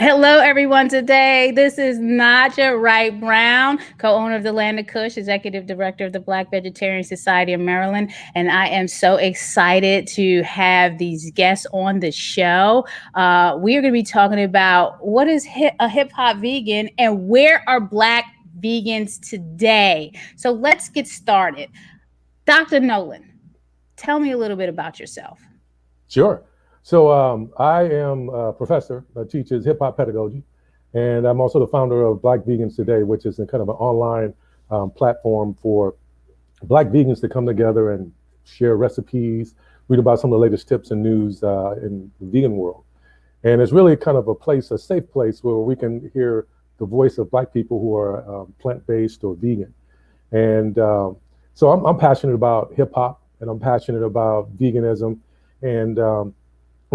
Hello, everyone. Today, this is Naijha Wright-Brown, co-owner of the Land of Kush, executive director of the Black Vegetarian Society of Maryland. And I am so excited to have these guests on the show. We are going to be talking about what is a hip-hop vegan and where are Black vegans today. So let's get started. Dr. Nolan, tell me a little bit about yourself. Sure. So I am a professor that teaches hip hop pedagogy, and I'm also the founder of Black Vegans Today, which is a kind of an online platform for Black vegans to come together and share recipes, read about some of the latest tips and news in the vegan world. And it's really kind of a safe place where we can hear the voice of Black people who are plant-based or vegan. And so I'm passionate about hip hop, and I'm passionate about veganism, and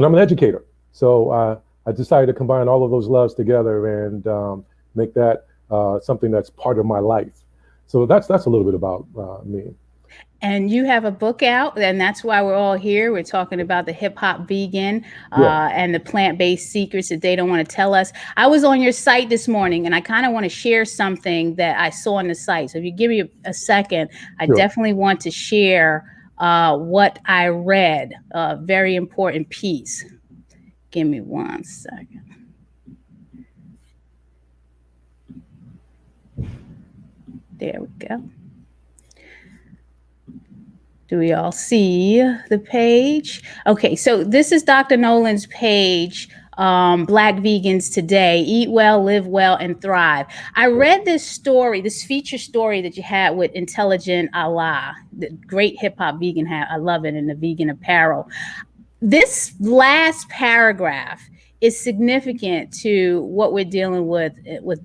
I'm an educator. So I decided to combine all of those loves together and make that something that's part of my life. So that's a little bit about me. And you have a book out, and that's why we're all here. We're talking about the hip hop vegan and the plant-based secrets that they don't want to tell us. I was on your site this morning, and I kind of want to share something that I saw on the site. So if you give me a second, I definitely want to share what I read, a very important piece. Give me 1 second. There we go. Do we all see the page? Okay, so this is Dr. Nolan's page, Black Vegans Today, Eat Well, Live Well, and Thrive. I read this story, this feature story that you had with Intelligent Allah, the great hip hop vegan hat. I love it, in the vegan apparel. This last paragraph is significant to what we're dealing with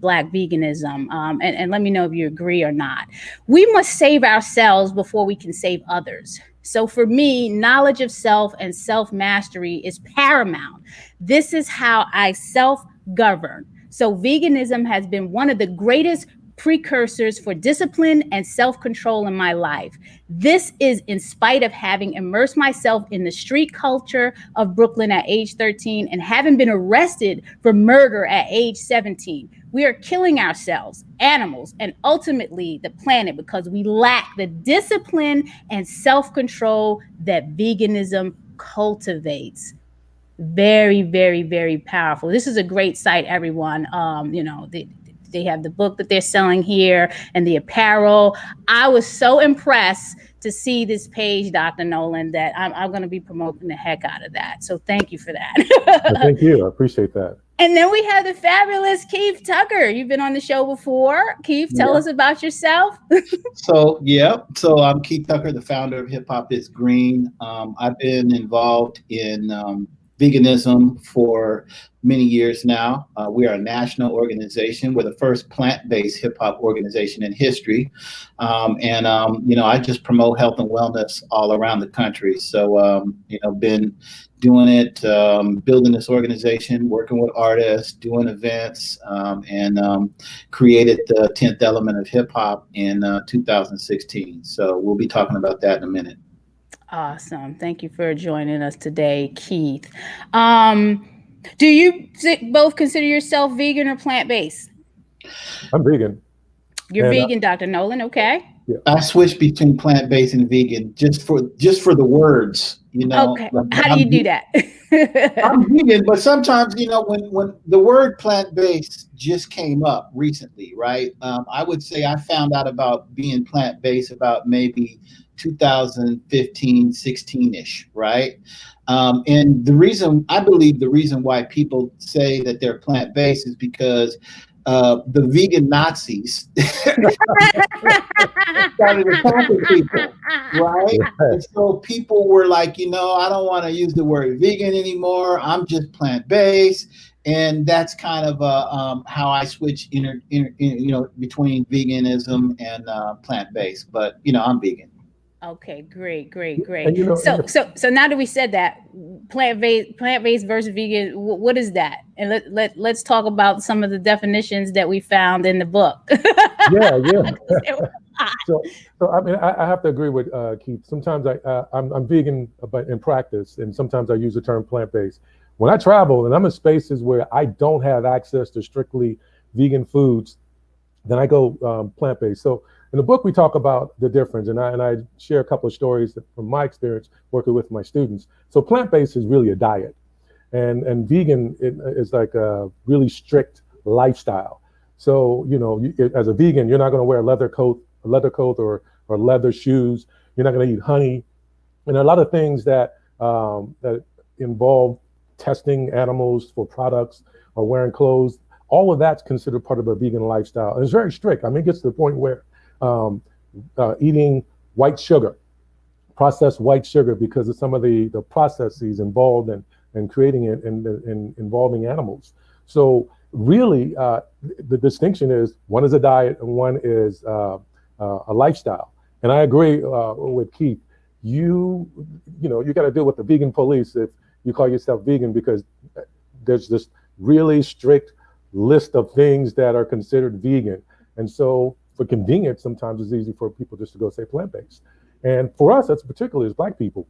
Black veganism. And let me know if you agree or not. We must save ourselves before we can save others. So for me, knowledge of self and self-mastery is paramount. This is how I self-govern. So veganism has been one of the greatest precursors for discipline and self-control in my life. This is in spite of having immersed myself in the street culture of Brooklyn at age 13 and having been arrested for murder at age 17. We are killing ourselves, animals, and ultimately the planet because we lack the discipline and self-control that veganism cultivates. Very, very, very powerful. This is a great site, everyone. They have the book that they're selling here and the apparel. I was so impressed to see this page, Dr. Nolan, that I'm going to be promoting the heck out of that. So thank you for that. Thank you. I appreciate that. And then we have the fabulous Keith Tucker. You've been on the show before. Keith, tell us about yourself. So I'm Keith Tucker, the founder of Hip Hop is Green. I've been involved in veganism for many years now. We are a national organization. We're the first plant-based hip hop organization in history. I just promote health and wellness all around the country. So, been doing it, building this organization, working with artists, doing events, and created the 10th element of hip hop in 2016. So we'll be talking about that in a minute. Awesome. Thank you for joining us today, Keith. Do you both consider yourself vegan or plant-based? I'm vegan. You're vegan, Dr. Nolan. Okay. Yeah. I switch between plant-based and vegan just for the words, Okay. How do you do that? I'm vegan, but sometimes, when the word plant-based just came up recently, right? I would say I found out about being plant-based about maybe 2015, 16-ish, right? And I believe the reason why people say that they're plant-based is because the vegan Nazis started attacking people, right? And so people were like, I don't want to use the word vegan anymore. I'm just plant-based. And that's kind of how I switch between veganism and plant-based. But, I'm vegan. Okay, great. And so now that we said that, plant-based versus vegan, what is that? And let's talk about some of the definitions that we found in the book. Yeah. So I mean, I have to agree with Keith. Sometimes I'm vegan, but in practice, and sometimes I use the term plant-based. when I travel and I'm in spaces where I don't have access to strictly vegan foods, then I go plant-based. So in the book, we talk about the difference, and I share a couple of stories from my experience working with my students. So plant-based is really a diet, and vegan is like a really strict lifestyle. So as a vegan, you're not going to wear a leather coat or leather shoes. You're not going to eat honey, and there are a lot of things that that involve testing animals for products or wearing clothes. All of that's considered part of a vegan lifestyle, and it's very strict. I mean, it gets to the point where eating white sugar, processed white sugar, because of some of the processes involved in creating it and involving animals. So really, the distinction is one is a diet and one is a lifestyle. And I agree with Keith. You got to deal with the vegan police if you call yourself vegan, because there's this really strict list of things that are considered vegan. And so for convenience, sometimes it's easy for people just to go say plant-based. And for us, that's particularly as Black people,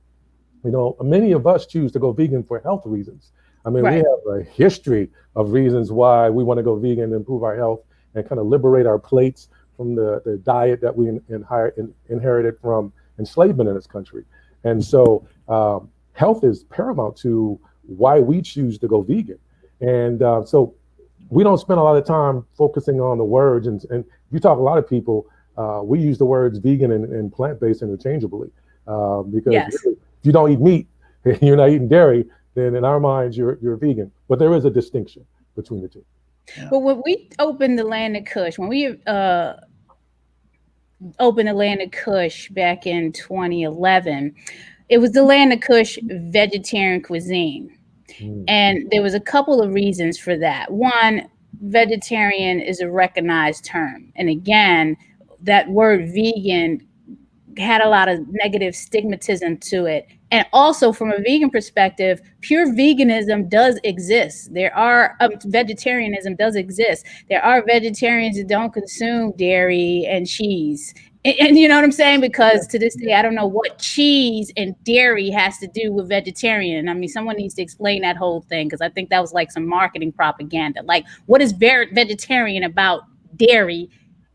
many of us choose to go vegan for health reasons. I mean, Right. We have a history of reasons why we want to go vegan and improve our health and kind of liberate our plates from the diet that we inherited from enslavement in this country. And so health is paramount to why we choose to go vegan. And so we don't spend a lot of time focusing on the words. And you talk to a lot of people, we use the words vegan and plant-based interchangeably. Because Yes. if you don't eat meat, you're not eating dairy, then in our minds, you're vegan. But there is a distinction between the two. Well, when we opened the land of Kush, when we opened the land of Kush back in 2011, it was the land of Kush vegetarian cuisine. And there was a couple of reasons for that. One, vegetarian is a recognized term. And again, that word vegan had a lot of negative stigmatism to it. And also from a vegan perspective, pure veganism does exist. There are vegetarianism does exist. There are vegetarians that don't consume dairy and cheese. And you know what I'm saying? Because to this day, I don't know what cheese and dairy has to do with vegetarian. I mean, someone needs to explain that whole thing, because I think that was like some marketing propaganda. Like, what is vegetarian about dairy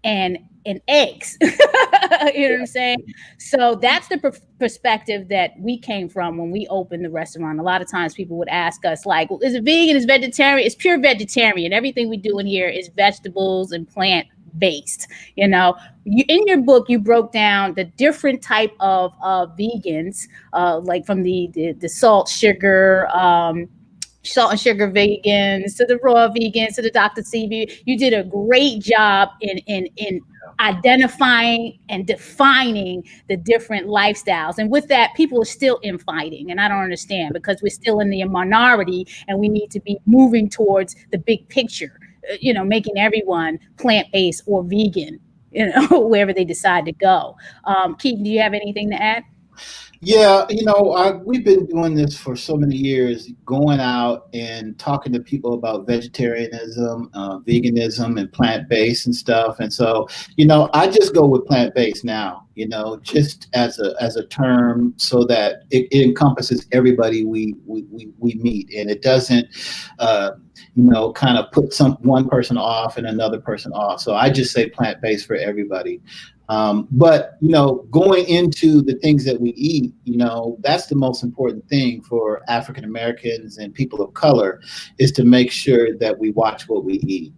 and eggs? You know what I'm saying? So that's the perspective that we came from when we opened the restaurant. A lot of times people would ask us, like, well, is it vegan? Is vegetarian? It's pure vegetarian. Everything we do in here is vegetables and plant-based. In your book, you broke down the different type of vegans, like from the salt, sugar, salt and sugar vegans to the raw vegans to the Dr. CV. You did a great job in identifying and defining the different lifestyles. And with that, people are still infighting. And I don't understand, because we're still in the minority and we need to be moving towards the big picture, making everyone plant-based or vegan, wherever they decide to go. Keith, do you have anything to add? Yeah, we've been doing this for so many years, going out and talking to people about vegetarianism, veganism, and plant-based and stuff. And so, I just go with plant-based now, just as a term, so that it encompasses everybody we meet, and it doesn't, kind of put one person off and another person off. So I just say plant-based for everybody. But going into the things that we eat, that's the most important thing for African Americans and people of color, is to make sure that we watch what we eat.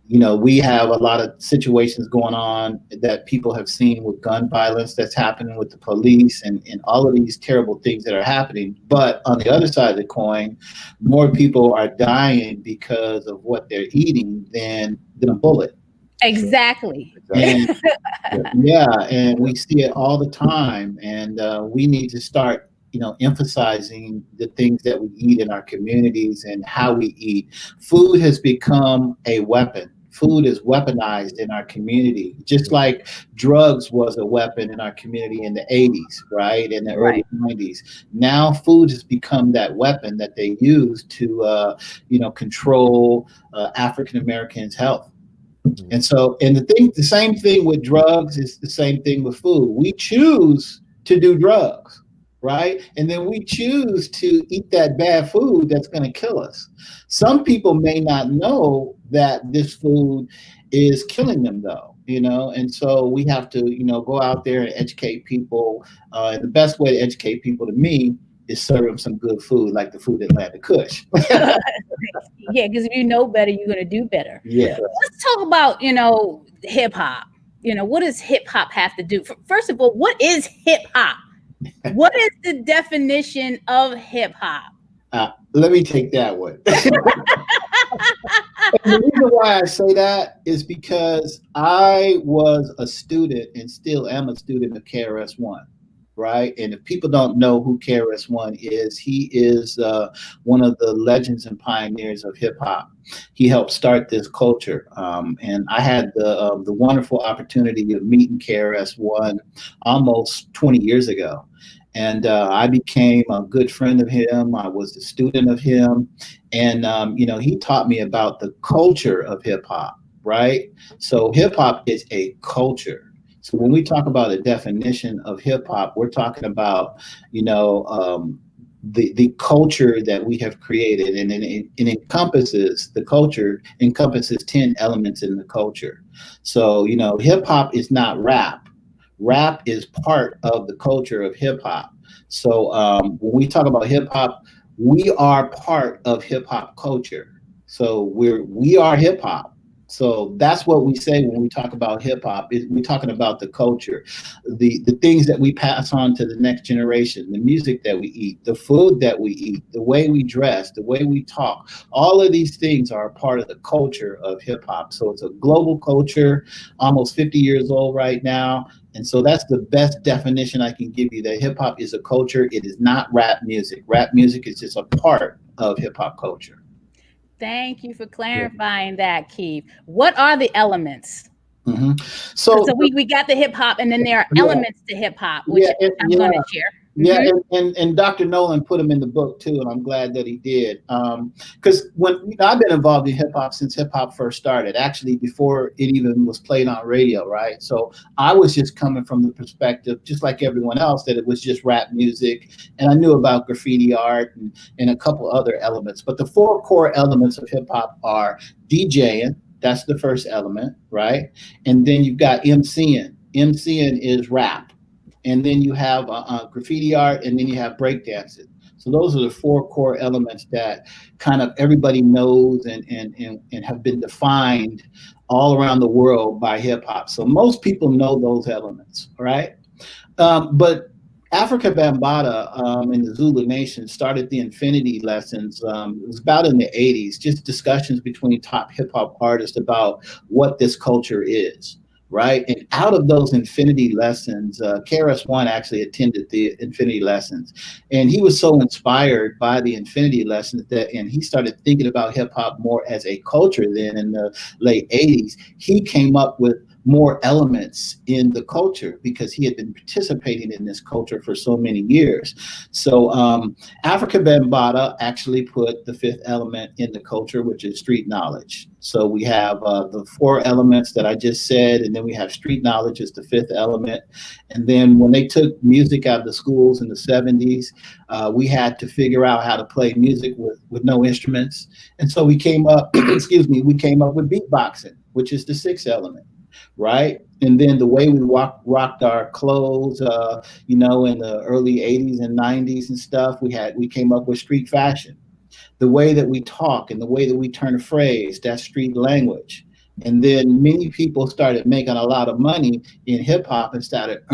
We have a lot of situations going on that people have seen with gun violence that's happening with the police and all of these terrible things that are happening. But on the other side of the coin, more people are dying because of what they're eating than a bullet. Exactly. And, and we see it all the time, and we need to start emphasizing the things that we eat in our communities and how we eat. Food has become a weapon. Food is weaponized in our community, just like drugs was a weapon in our community in the 80s, right? In the early 90s. Now food has become that weapon that they use to, control African Americans' health. And so, the same thing with drugs is the same thing with food. We choose to do drugs, right? And then we choose to eat that bad food that's going to kill us. Some people may not know that this food is killing them, though, and so we have to, go out there and educate people. And the best way to educate people, to me, is serve them some good food, like the food that landed Kush. Yeah, because if you know better, you're going to do better. Yeah. Let's talk about, hip hop. What does hip hop have to do? First of all, what is hip hop? What is the definition of hip hop? Let me take that one. And the reason why I say that is because I was a student and still am a student of KRS-One. Right. And if people don't know who KRS-One is, he is one of the legends and pioneers of hip hop. He helped start this culture. And I had the wonderful opportunity of meeting KRS-One almost 20 years ago. And I became a good friend of him. I was a student of him. And, he taught me about the culture of hip hop. Right. So hip hop is a culture. So when we talk about a definition of hip hop, we're talking about, the culture that we have created, and it encompasses, the culture encompasses 10 elements in the culture. So, hip hop is not rap. Rap is part of the culture of hip hop. So when we talk about hip hop, we are part of hip hop culture. So we are hip hop. So that's what we say when we talk about hip hop. We're talking about the culture, the things that we pass on to the next generation, the music that we eat, the food that we eat, the way we dress, the way we talk. All of these things are a part of the culture of hip hop. So it's a global culture, almost 50 years old right now. And so that's the best definition I can give you, that hip hop is a culture. It is not rap music. Rap music is just a part of hip hop culture. Thank you for clarifying that, Keith. What are the elements? Mm-hmm. So we got the hip hop, and then there are elements to hip hop, which I'm going to share. Yeah, and Dr. Nolan put them in the book too, and I'm glad that he did. Because I've been involved in hip hop since hip hop first started, actually before it even was played on radio, right? So I was just coming from the perspective, just like everyone else, that it was just rap music, and I knew about graffiti art and a couple other elements. But the 4 core elements of hip hop are DJing. That's the first element, right? And then you've got MCing. MCing is rap. And then you have graffiti art, and then you have breakdancing. So those are the 4 core elements that kind of everybody knows and have been defined all around the world by hip hop. So most people know those elements, right? But Africa Bambaataa in the Zulu Nation started the Infinity Lessons. It was about in the 80s, just discussions between top hip hop artists about what this culture is. Right. And out of those Infinity Lessons, KRS-One actually attended the Infinity Lessons. And he was so inspired by the Infinity Lessons and he started thinking about hip hop more as a culture then in the late 80s. He came up with more elements in the culture because he had been participating in this culture for so many years. So Africa Bambaataa actually put the 5th element in the culture, which is street knowledge. So we have the 4 elements that I just said, and then we have street knowledge as the 5th element. And then when they took music out of the schools in the 70s, we had to figure out how to play music with no instruments. And so we came up, we came up with beatboxing, which is the 6th element. Right. And then the way we rocked our clothes, in the early 80s and 90s and stuff, we came up with street fashion. The way that we talk and the way that we turn a phrase, that's street language. And then many people started making a lot of money in hip hop and started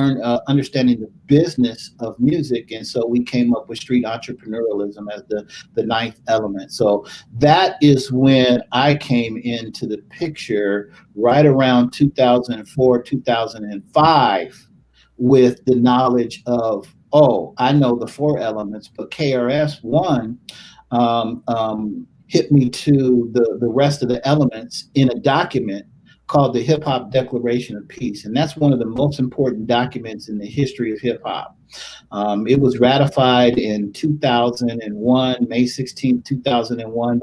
understanding the business of music. And so we came up with street entrepreneurialism as the 9th element. So that is when I came into the picture right around 2004, 2005 with the knowledge of, I know the 4 elements, but KRS-One hit me to the rest of the elements in a document called the Hip Hop Declaration of Peace. And that's one of the most important documents in the history of hip hop. It was ratified in 2001, May 16, 2001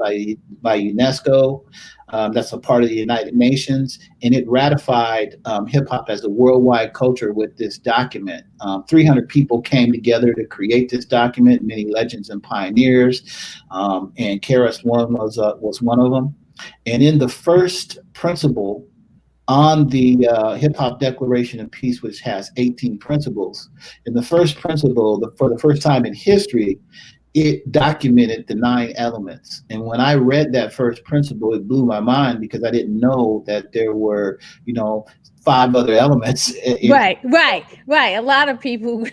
by UNESCO. That's a part of the United Nations, and it ratified hip hop as a worldwide culture with this document. 300 people came together to create this document, many legends and pioneers, and KRS-One was one of them. And in the first principle on the Hip Hop Declaration of Peace, which has 18 principles, in the first principle, for the first time in history, it documented the 9 elements. And when I read that first principle, it blew my mind because I didn't know that there were, 5 other elements. Right. A lot of people,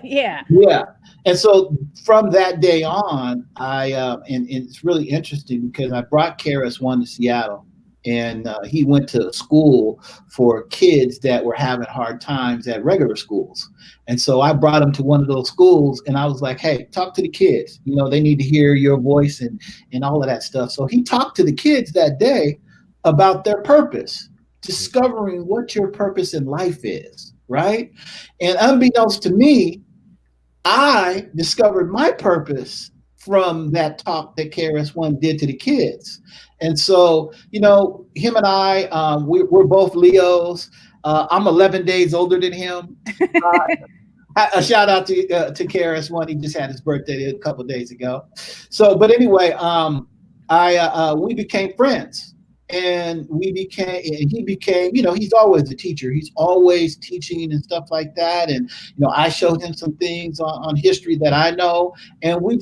yeah. Yeah. And so from that day on, and it's really interesting because I brought KRS-One to Seattle. And he went to school for kids that were having hard times at regular schools. And so I brought him to one of those schools and I was like, hey, talk to the kids. They need to hear your voice and all of that stuff. So he talked to the kids that day about their purpose, discovering what your purpose in life is, right? And unbeknownst to me, I discovered my purpose from that talk that KRS-One did to the kids. And so, him and I, we're both Leos. I'm 11 days older than him. A shout out to KRS-One. He just had his birthday a couple of days ago. So, but anyway, we became friends. And he became, he's always a teacher. He's always teaching and stuff like that. And, I showed him some things on history that I know. And we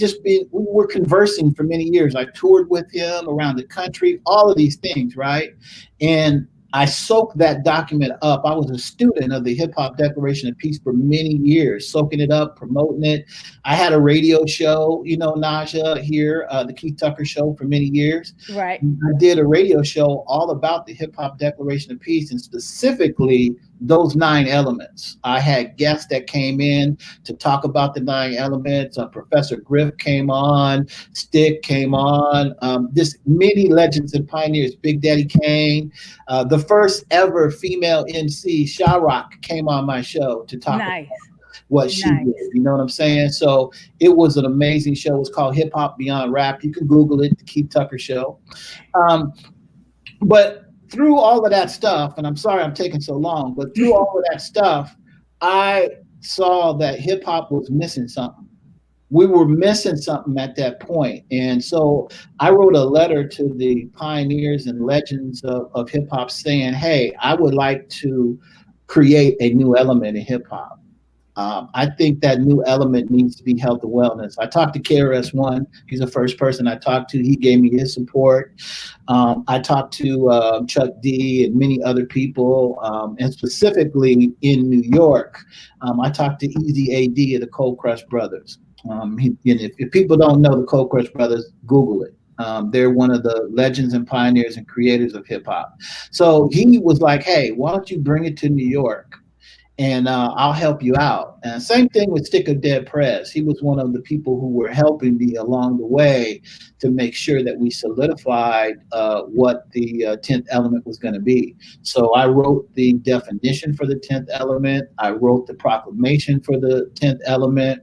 were conversing for many years. I toured with him around the country, all of these things, right? And I soaked that document up. I was a student of the Hip Hop Declaration of Peace for many years, soaking it up, promoting it. I had a radio show, Naijha, here, the Keith Tucker Show for many years. Right. I did a radio show all about the Hip Hop Declaration of Peace and specifically those 9 elements. I had guests that came in to talk about the 9 elements. Professor Griff came on, Stick came on, this many legends and pioneers, Big Daddy Kane. The first ever female MC, Sha Rock, came on my show to talk about what she did. You know what I'm saying? So it was an amazing show. It was called Hip Hop Beyond Rap. You can Google it, the Keith Tucker Show. But through all of that stuff, and I'm sorry I'm taking so long, but through all of that stuff, I saw that hip hop was missing something. We were missing something at that point. And so I wrote a letter to the pioneers and legends of hip hop saying, hey, I would like to create a new element in hip hop. I think that new element needs to be health and wellness. I talked to KRS-One. He's the first person I talked to. He gave me his support. I talked to Chuck D and many other people, and specifically in New York, I talked to Easy A.D. of the Cold Crush Brothers. If people don't know the Cold Crush Brothers, Google it. They're one of the legends and pioneers and creators of hip hop. So he was like, hey, why don't you bring it to New York? And I'll help you out. And same thing with Stick of Dead Prez. He was one of the people who were helping me along the way to make sure that we solidified what the 10th element was going to be. So I wrote the definition for the 10th element. I wrote the proclamation for the 10th element.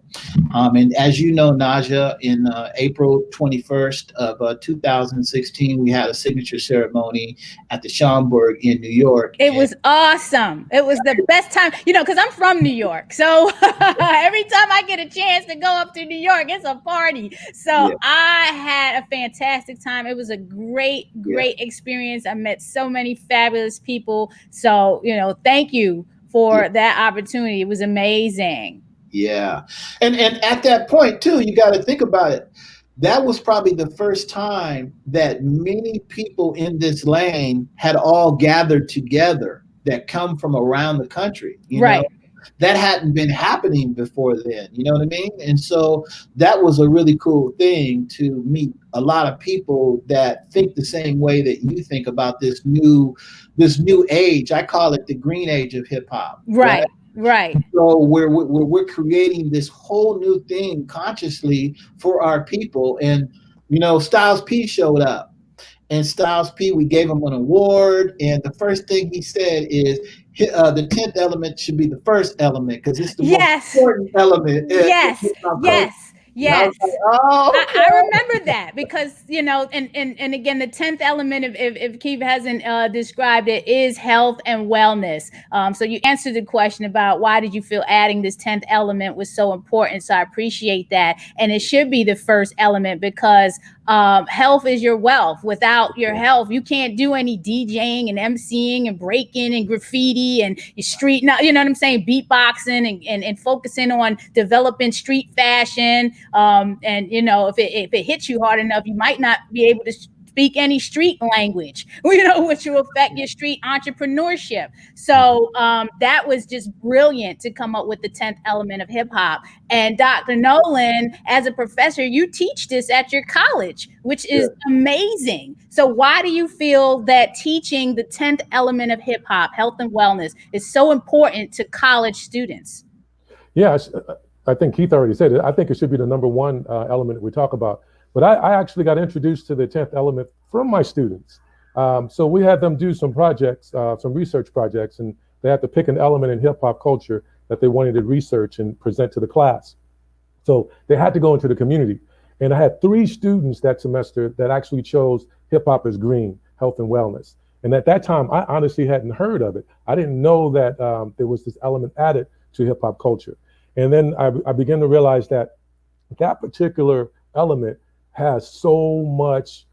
And as you know, Naijha, in April 21st of 2016, we had a signature ceremony at the Schomburg in New York. It was awesome. It was the best time, because I'm from New York. So every time I get a chance to go up to New York, it's a party. So I had a fantastic time. It was a great experience. I met so many fabulous people. So, thank you for that opportunity. It was amazing. Yeah. And at that point too, you got to think about it. That was probably the first time that many people in this lane had all gathered together that come from around the country. You know? That hadn't been happening before then, you know what I mean? And so that was a really cool thing to meet a lot of people that think the same way that you think about this new age. I call it the green age of hip hop. Right. So we're creating this whole new thing consciously for our people. And, Styles P showed up. And Styles P, we gave him an award, and the first thing he said is the 10th element should be the first element because it's the most Yes. important element in Yes. hip-hop culture. Yes. And I was Yes. like, oh, I okay. remember that because, you know, and again, the 10th element, if Keith hasn't described it, is health and wellness. So you answered the question about why did you feel adding this 10th element was so important. So I appreciate that. And it should be the first element because health is your wealth. Without your health, you can't do any DJing and MCing and breaking and graffiti and your street, you know what I'm saying, beatboxing and focusing on developing street fashion. And you know, if it hits you hard enough, you might not be able to speak any street language, you know, which will affect your street entrepreneurship. So that was just brilliant to come up with the 10th element of hip hop. And Dr. Nolan, as a professor, you teach this at your college, which is amazing. So why do you feel that teaching the 10th element of hip hop, health and wellness, is so important to college students? Yeah, I think Keith already said it. I think it should be the number one element that we talk about. But I actually got introduced to the 10th element from my students. So we had them do some projects, some research projects, and they had to pick an element in hip hop culture that they wanted to research and present to the class. So they had to go into the community. And I had 3 students that semester that actually chose hip hop as green, health and wellness. And at that time, I honestly hadn't heard of it. I didn't know that there was this element added to hip hop culture. And then I began to realize that that particular element has so much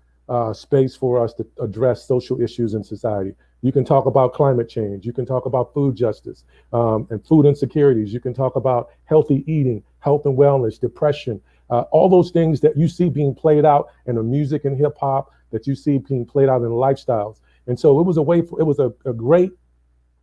space for us to address social issues in society. You can talk about climate change. You can talk about food justice and food insecurities. You can talk about healthy eating, health and wellness, depression, all those things that you see being played out in the music and hip hop, that you see being played out in lifestyles. And so it was a great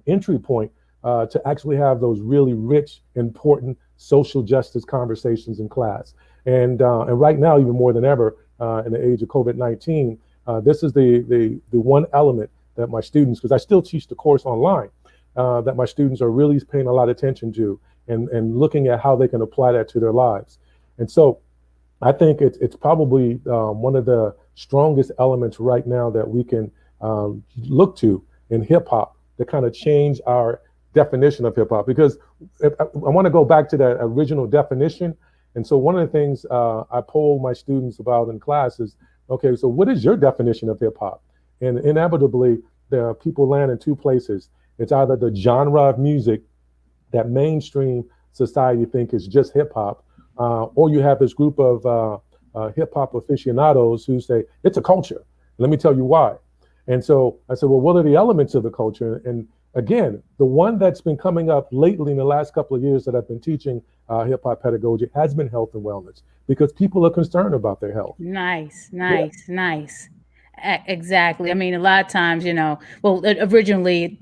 entry point to actually have those really rich, important social justice conversations in class. And right now, even more than ever, in the age of COVID-19, this is the one element that my students, because I still teach the course online, that my students are really paying a lot of attention to and looking at how they can apply that to their lives. And so I think it's probably one of the strongest elements right now that we can look to in hip hop to kind of change our definition of hip hop, because I want to go back to that original definition. And so one of the things I poll my students about in class is, okay, so what is your definition of hip hop? And inevitably, the people land in 2 places. It's either the genre of music that mainstream society think is just hip hop, or you have this group of hip hop aficionados who say it's a culture. Let me tell you why. And so I said, well, what are the elements of the culture? And again, the one that's been coming up lately in the last couple of years that I've been teaching hip hop pedagogy has been health and wellness, because people are concerned about their health. Nice. Exactly. I mean, a lot of times, you know, well, originally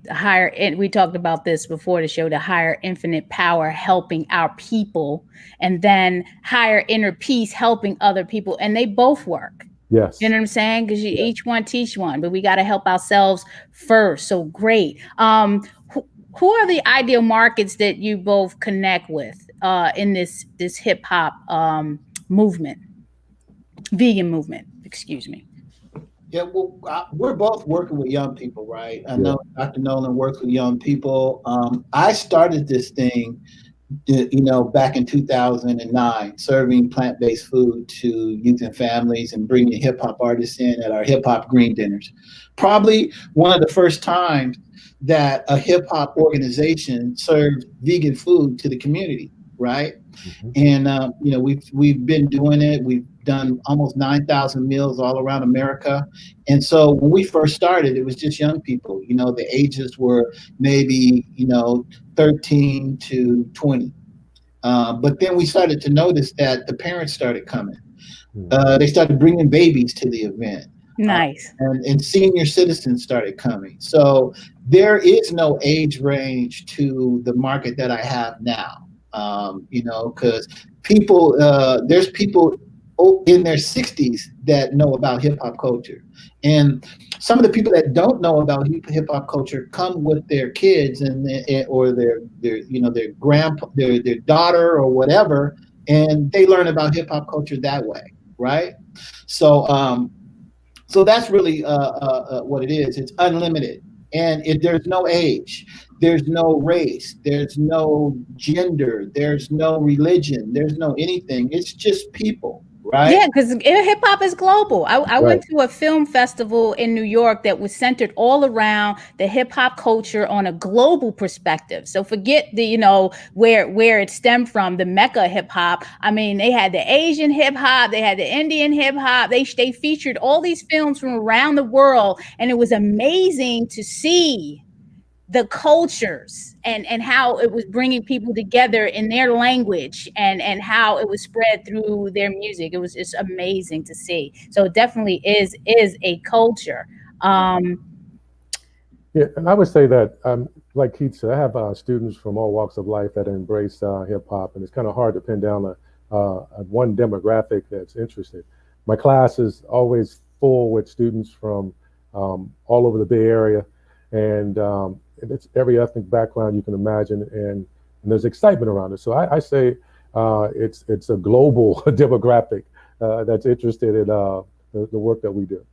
we talked about this before the show, the higher infinite power helping our people, and then higher inner peace helping other people. And they both work. Yes. You know what I'm saying? Because each one teach one, but we got to help ourselves first. So great. Who are the ideal markets that you both connect with in this hip hop movement, vegan movement? Excuse me. Yeah, well, we're both working with young people, right? I know Dr. Nolan works with young people. I started this thing, back in 2009, serving plant-based food to youth and families and bringing hip hop artists in at our hip hop green dinners. Probably one of the first times that a hip hop organization served vegan food to the community, right? Mm-hmm. And we've been doing it. We've done almost 9,000 meals all around America. And so when we first started, it was just young people. The ages were maybe 13 to 20. But then we started to notice that the parents started coming. They started bringing babies to the event. Nice. And senior citizens started coming. So there is no age range to the market that I have now. Because there's people in their 60s that know about hip hop culture. And some of the people that don't know about hip hop culture come with their kids or their daughter or whatever, and they learn about hip hop culture that way, right? So So that's really what it is. It's unlimited, and there's no age, there's no race, there's no gender, there's no religion, there's no anything. It's just people, Yeah, right? because hip hop is global. I Right. went to a film festival in New York that was centered all around the hip hop culture on a global perspective. So forget the, where it stemmed from, the Mecca hip hop. I mean, they had the Asian hip hop, they had the Indian hip hop. They featured all these films from around the world, and it was amazing to see the cultures and how it was bringing people together in their language and how it was spread through their music. It was just amazing to see. So it definitely is a culture. Yeah, and I would say that, like Keith said, I have students from all walks of life that embrace hip hop, and it's kind of hard to pin down a one demographic that's interested. My class is always full with students from all over the Bay Area, and it's every ethnic background you can imagine, and there's excitement around it. So I say it's a global demographic that's interested in the work that we do.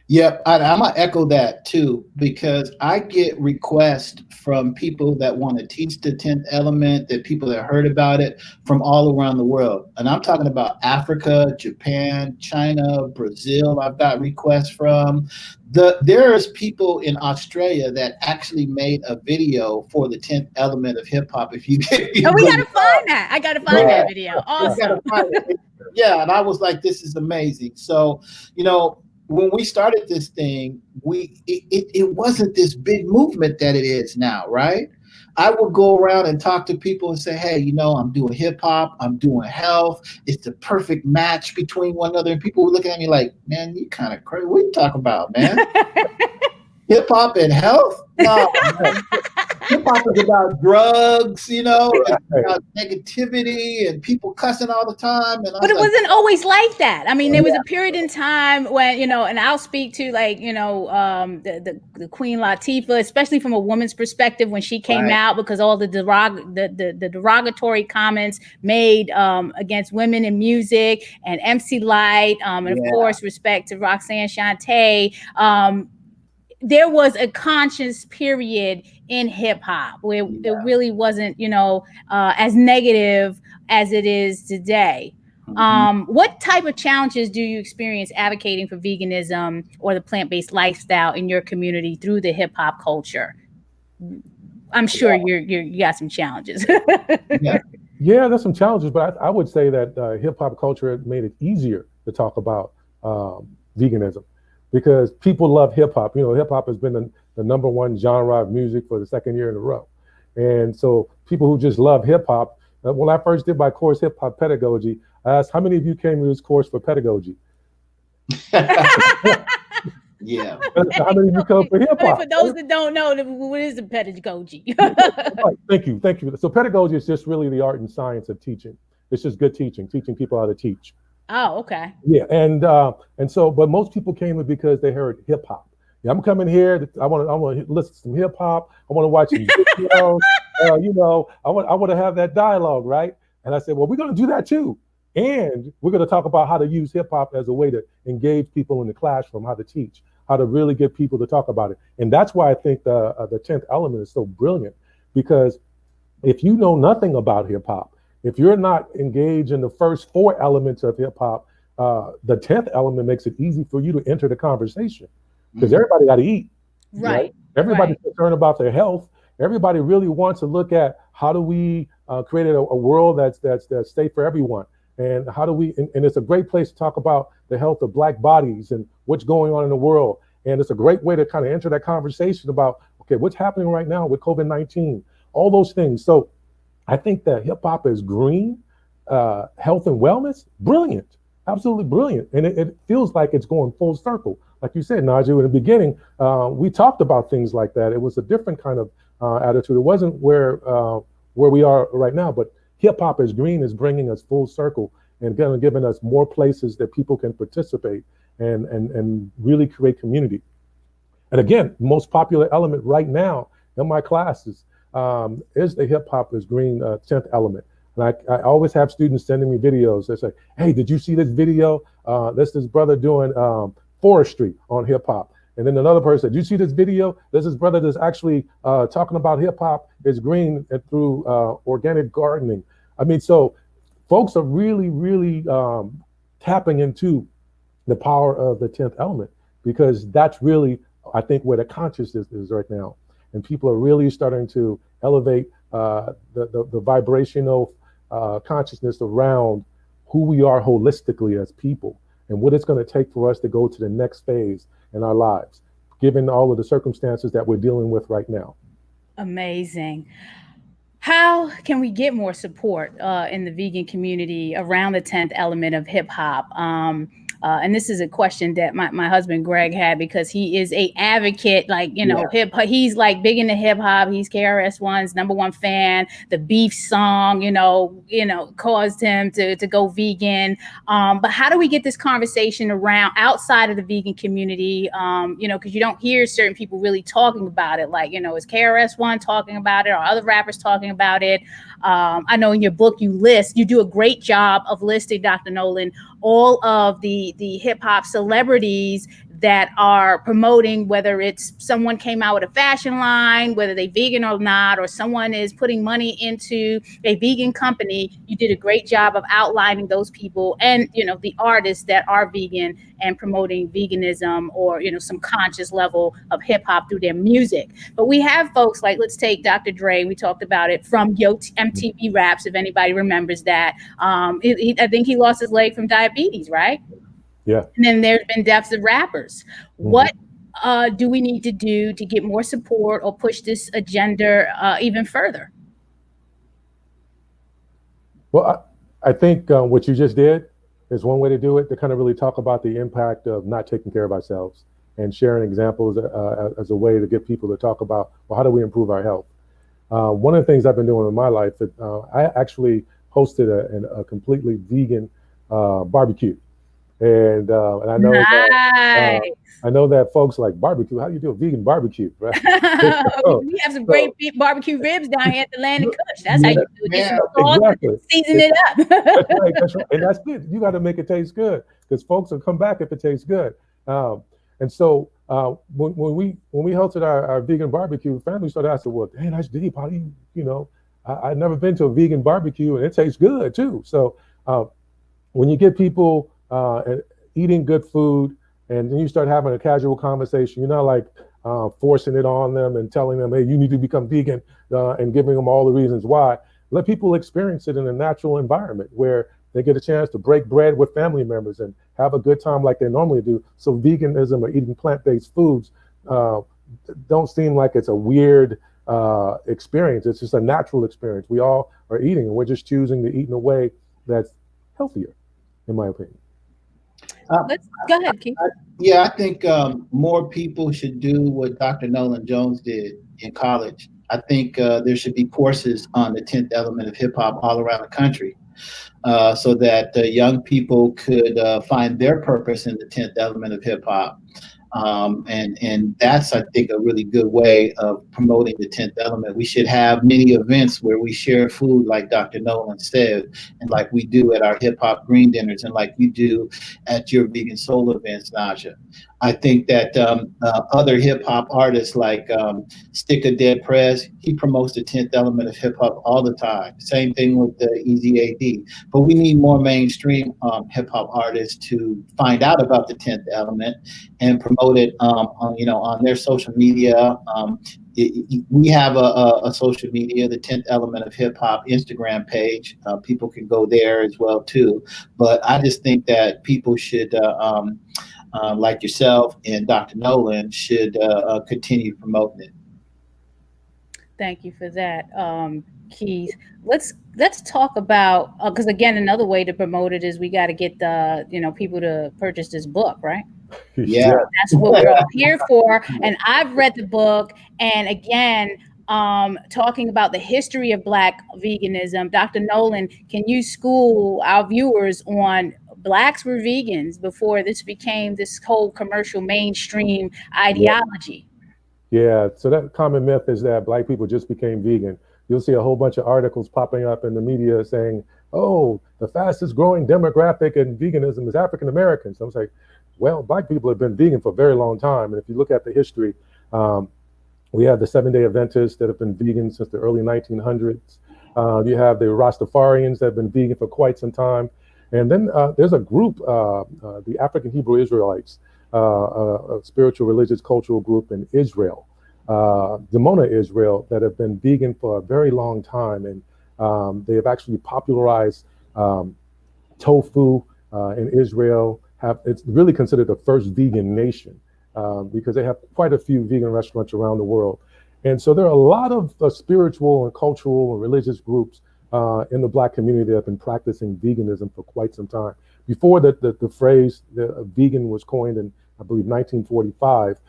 Yep, I'm gonna echo that too, because I get requests from people that want to teach the 10th element, that people that heard about it from all around the world. And I'm talking about Africa, Japan, China, Brazil. I've got requests from there's people in Australia that actually made a video for the 10th element of hip hop. If you get, Oh, we gotta find that. I gotta find that video. Awesome. Yeah, and I was like, this is amazing. So, when we started this thing, it wasn't this big movement that it is now, right? I would go around and talk to people and say, hey, I'm doing hip hop, I'm doing health. It's the perfect match between one another. And people were looking at me like, man, you kind of crazy. What are you talking about, man? Hip hop and health? No, hip hop is about drugs, it's about negativity and people cussing all the time. But it wasn't always like that. I mean, there was a period in time when, and I'll speak to the Queen Latifah, especially from a woman's perspective when she came out, because all the derogatory comments made against women in music, and MC Lyte, and of course, respect to Roxanne Shante. There was a conscious period in hip hop where it really wasn't, as negative as it is today. What type of challenges do you experience advocating for veganism or the plant-based lifestyle in your community through the hip hop culture? I'm sure you got some challenges. Yeah, there's some challenges, but I would say that hip hop culture made it easier to talk about veganism, because people love hip hop. Hip hop has been the number one genre of music for the second year in a row. And so people who just love hip hop, when I first did my course, Hip Hop Pedagogy, I asked, how many of you came to this course for pedagogy? Yeah. How many of you come for hip hop? For those that don't know, what is the pedagogy? Right. Thank you. So pedagogy is just really the art and science of teaching. It's just good teaching people how to teach. Oh, okay. Yeah, and so, but most people came in because they heard hip hop. Yeah, I'm coming here. I want to listen to some hip hop. I want to watch some videos. I want to have that dialogue, right? And I said, well, we're going to do that too, and we're going to talk about how to use hip hop as a way to engage people in the classroom, how to teach, how to really get people to talk about it. And that's why I think the 10th element is so brilliant, because if you know nothing about hip hop, if you're not engaged in the first 4 elements of hip hop, the 10th element makes it easy for you to enter the conversation, because everybody got to eat. Right. Everybody's concerned about their health. Everybody really wants to look at how do we create a world that's safe for everyone, and how do we? And it's a great place to talk about the health of Black bodies and what's going on in the world. And it's a great way to kind of enter that conversation about, okay, what's happening right now with COVID-19, all those things. So I think that hip hop is green, health and wellness, brilliant, absolutely brilliant. And it feels like it's going full circle. Like you said, Naijha, in the beginning, we talked about things like that. It was a different kind of attitude. It wasn't where we are right now, but hip hop is green is bringing us full circle and giving us more places that people can participate and really create community. And again, most popular element right now in my classes is the hip hop is green 10th element. And I always have students sending me videos. They say, hey, did you see this video? This brother doing forestry on hip hop. And then another person said, you see this video? There's this brother that's actually talking about hip hop is green and through organic gardening. I mean, so folks are really, really tapping into the power of the 10th element, because that's really, I think, where the consciousness is right now. And people are really starting to elevate the vibrational consciousness around who we are holistically as people and what it's going to take for us to go to the next phase in our lives, given all of the circumstances that we're dealing with right now. Amazing. How can we get more support in the vegan community around the 10th element of hip hop? And this is a question that my husband Greg had, because he is a advocate, like, you know, he's like big into hip hop. He's KRS-One's #1 fan. The beef song, you know, caused him to go vegan. But how do we get this conversation around outside of the vegan community? You know, because you don't hear certain people really talking about it. Like, you know, is KRS-One talking about it, or other rappers talking about it? I know in your book you do a great job of listing, Dr. Nolan, all of the hip hop celebrities that are promoting, whether it's someone came out with a fashion line, whether they vegan or not, or someone is putting money into a vegan company. You did a great job of outlining those people, and, you know, the artists that are vegan and promoting veganism, or, you know, some conscious level of hip hop through their music. But we have folks like, let's take Dr. Dre. We talked about it, from Yo MTV Raps, if anybody remembers that. I think he lost his leg from diabetes, right? Yeah. And then there's been deaths of rappers. Mm-hmm. What do we need to do to get more support or push this agenda even further? Well, I think what you just did is one way to do it, to kind of really talk about the impact of not taking care of ourselves and sharing examples as a way to get people to talk about, well, how do we improve our health? One of the things I've been doing in my life, I actually hosted a completely vegan barbecue. And I know I know that folks like barbecue. How do you do a vegan barbecue, right? We have some great barbecue ribs down here at the Land of Kush. That's how you do it. Yeah, exactly. Season it up. That's right. And that's good. You got to make it taste good, because folks will come back if it tastes good. And so when we hosted our vegan barbecue, family started asking, well, dang, that's deep. How do you know, I've never been to a vegan barbecue and it tastes good too. So when you get people eating good food, and then you start having a casual conversation, you're not like forcing it on them and telling them, hey, you need to become vegan, and giving them all the reasons why. Let people experience it in a natural environment where they get a chance to break bread with family members and have a good time like they normally do. So veganism or eating plant-based foods don't seem like it's a weird experience. It's just a natural experience. We all are eating, and we're just choosing to eat in a way that's healthier, in my opinion. Go ahead, Keith. I think more people should do what Dr. Nolan Jones did in college. I think there should be courses on the 10th element of hip hop all around the country, so that young people could find their purpose in the 10th element of hip hop. And that's, I think, a really good way of promoting the 10th element. We should have many events where we share food, like Dr. Nolan said, and like we do at our hip hop green dinners, and like we do at your vegan soul events, Naijha. I think that other hip hop artists like Stick a Dead Prez, he promotes the 10th element of hip hop all the time. Same thing with the Easy AD. But we need more mainstream hip hop artists to find out about the 10th element and promote it on their social media. We have a social media, the 10th element of hip hop Instagram page. People can go there as well too. But I just think that people should like yourself and Dr. Nolan should continue promoting it. Thank you for that, Keith. Let's talk about, because again, another way to promote it is we got to get the people to purchase this book, right? Yeah, that's what we're all here for. And I've read the book, and again, talking about the history of Black veganism. Dr. Nolan, can you school our viewers on Blacks were vegans before this became this whole commercial mainstream ideology? Yeah, so that common myth is that Black people just became vegan. You'll see a whole bunch of articles popping up in the media saying, oh, the fastest growing demographic in veganism is African Americans. I was like, Well, Black people have been vegan for a very long time. And if you look at the history, we have the Seven-Day Adventists that have been vegan since the early 1900s. You have the Rastafarians that have been vegan for quite some time. And then there's a group, the African Hebrew Israelites, a spiritual, religious, cultural group in Israel, Dimona, Israel, that have been vegan for a very long time. And they have actually popularized tofu in Israel. It's really considered the first vegan nation because they have quite a few vegan restaurants around the world. And so there are a lot of spiritual and cultural and religious groups in the Black community that have been practicing veganism for quite some time. Before the phrase vegan was coined in, I believe, 1945,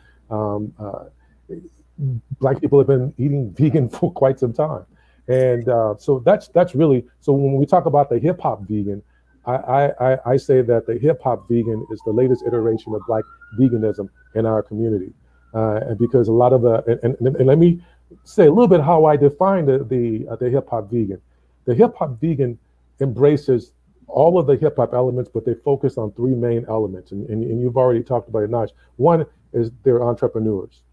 Black people have been eating vegan for quite some time. And so that's really, so when we talk about the hip hop vegan, I say that the hip hop vegan is the latest iteration of Black veganism in our community. And because a lot of and let me say a little bit how I define the hip hop vegan. The hip hop vegan embraces all of the hip hop elements, but they focus on three main elements. And you've already talked about it, Naj. One is they're entrepreneurs.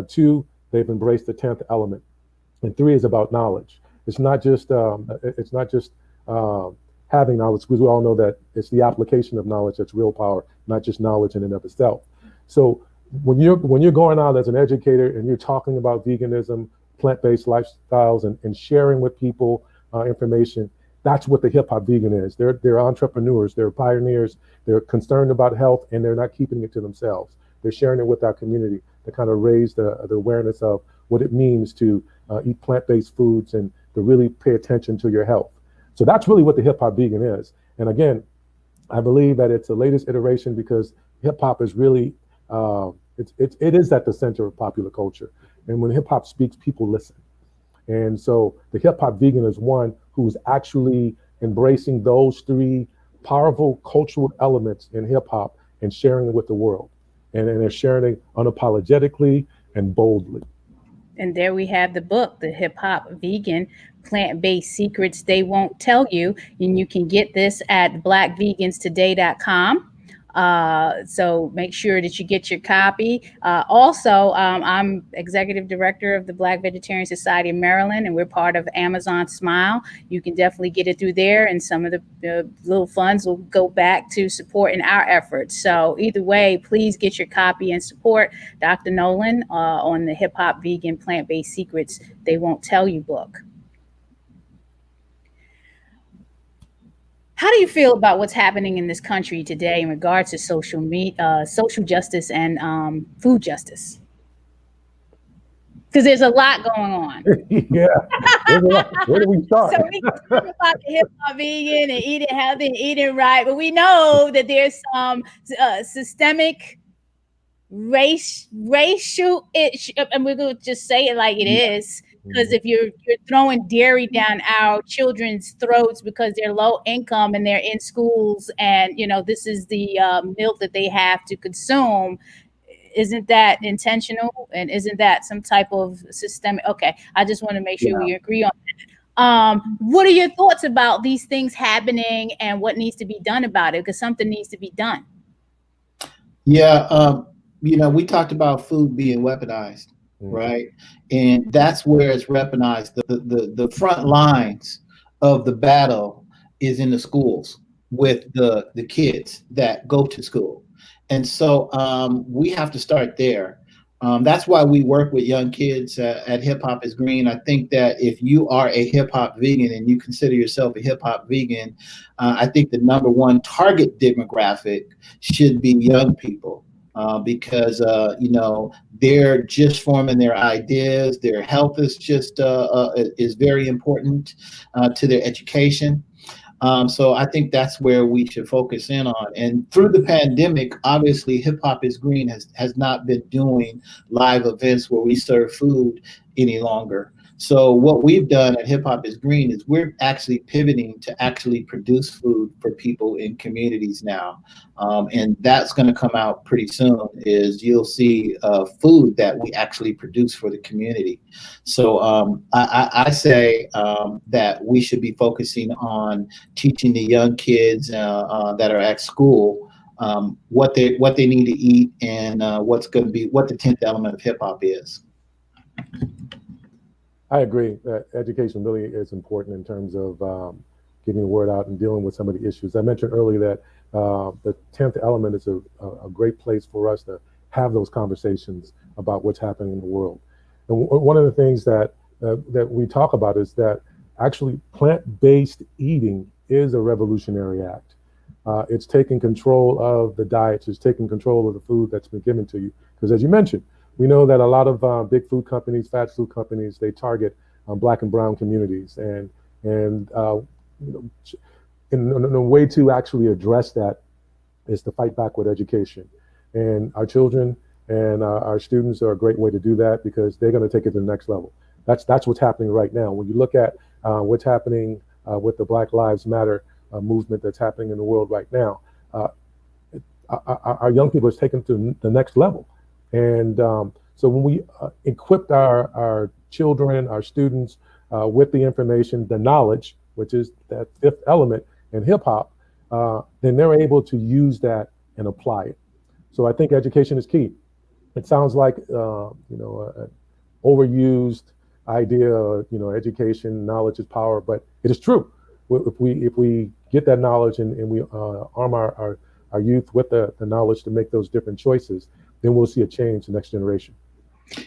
Two, they've embraced the 10th element. And three is about knowledge. It's not just having knowledge, because we all know that it's the application of knowledge that's real power, not just knowledge in and of itself. So when you're going out as an educator and you're talking about veganism, plant-based lifestyles, and sharing with people information, that's what the hip hop vegan is. They're entrepreneurs, they're pioneers, they're concerned about health, and they're not keeping it to themselves. They're sharing it with our community to kind of raise the awareness of what it means to eat plant-based foods and to really pay attention to your health. So that's really what the hip hop vegan is. And again, I believe that it's the latest iteration because hip hop is really, it is at the center of popular culture. And when hip hop speaks, people listen. And so the hip hop vegan is one who's actually embracing those three powerful cultural elements in hip hop and sharing it with the world. And they're sharing it unapologetically and boldly. And there we have the book, The Hip Hop Vegan, Plant-Based Secrets They Won't Tell You. And you can get this at blackveganstoday.com. So make sure that you get your copy. Also, I'm executive director of the Black Vegetarian Society of Maryland, and we're part of Amazon Smile. You can definitely get it through there, and some of the little funds will go back to supporting our efforts. So either way, please get your copy and support Dr. Nolan on the Hip Hop Vegan Plant-Based Secrets They Won't Tell You book. How do you feel about what's happening in this country today in regards to social justice and food justice? Because there's a lot going on. Yeah, where do we start? So we can talk about the hip hop vegan and eating healthy and eating right, but we know that there's some systemic racial issue, and we're going to just say it like it is. Because if you're throwing dairy down our children's throats because they're low income and they're in schools, and this is the milk that they have to consume, isn't that intentional? And isn't that some type of systemic? Okay, I just want to make sure we agree on that. What are your thoughts about these things happening and what needs to be done about it? Because something needs to be done. Yeah, we talked about food being weaponized. Right. And that's where it's weaponized. The front lines of the battle is in the schools with the kids that go to school. And so we have to start there. That's why we work with young kids at Hip Hop is Green. I think that if you are a hip hop vegan and you consider yourself a hip hop vegan, I think the number one target demographic should be young people. Because they're just forming their ideas. Their health is just is very important to their education. So I think that's where we should focus in on. And through the pandemic, obviously, Hip Hop is Green has not been doing live events where we serve food any longer. So what we've done at Hip Hop is Green is we're actually pivoting to actually produce food for people in communities now. And that's going to come out pretty soon is you'll see food that we actually produce for the community. So I say that we should be focusing on teaching the young kids that are at school what they need to eat, and what the 10th element of hip hop is. I agree that education really is important in terms of getting the word out and dealing with some of the issues. I mentioned earlier that the 10th element is a great place for us to have those conversations about what's happening in the world. And one of the things that we talk about is that actually plant-based eating is a revolutionary act. It's taking control of the diets, it's taking control of the food that's been given to you. Because as you mentioned, we know that a lot of big food companies, fast food companies, they target Black and brown communities. And in a way to actually address that is to fight back with education. And our children and our students are a great way to do that, because they're going to take it to the next level. That's what's happening right now. When you look at what's happening with the Black Lives Matter movement that's happening in the world right now, our young people is taken to the next level. And so when we equipped our children, our students with the information, the knowledge, which is that 5th element in hip hop, then they're able to use that and apply it. So I think education is key. It sounds like an overused idea, education, knowledge is power, but it is true. If we get that knowledge and we arm our youth with the knowledge to make those different choices, then we'll see a change in the next generation.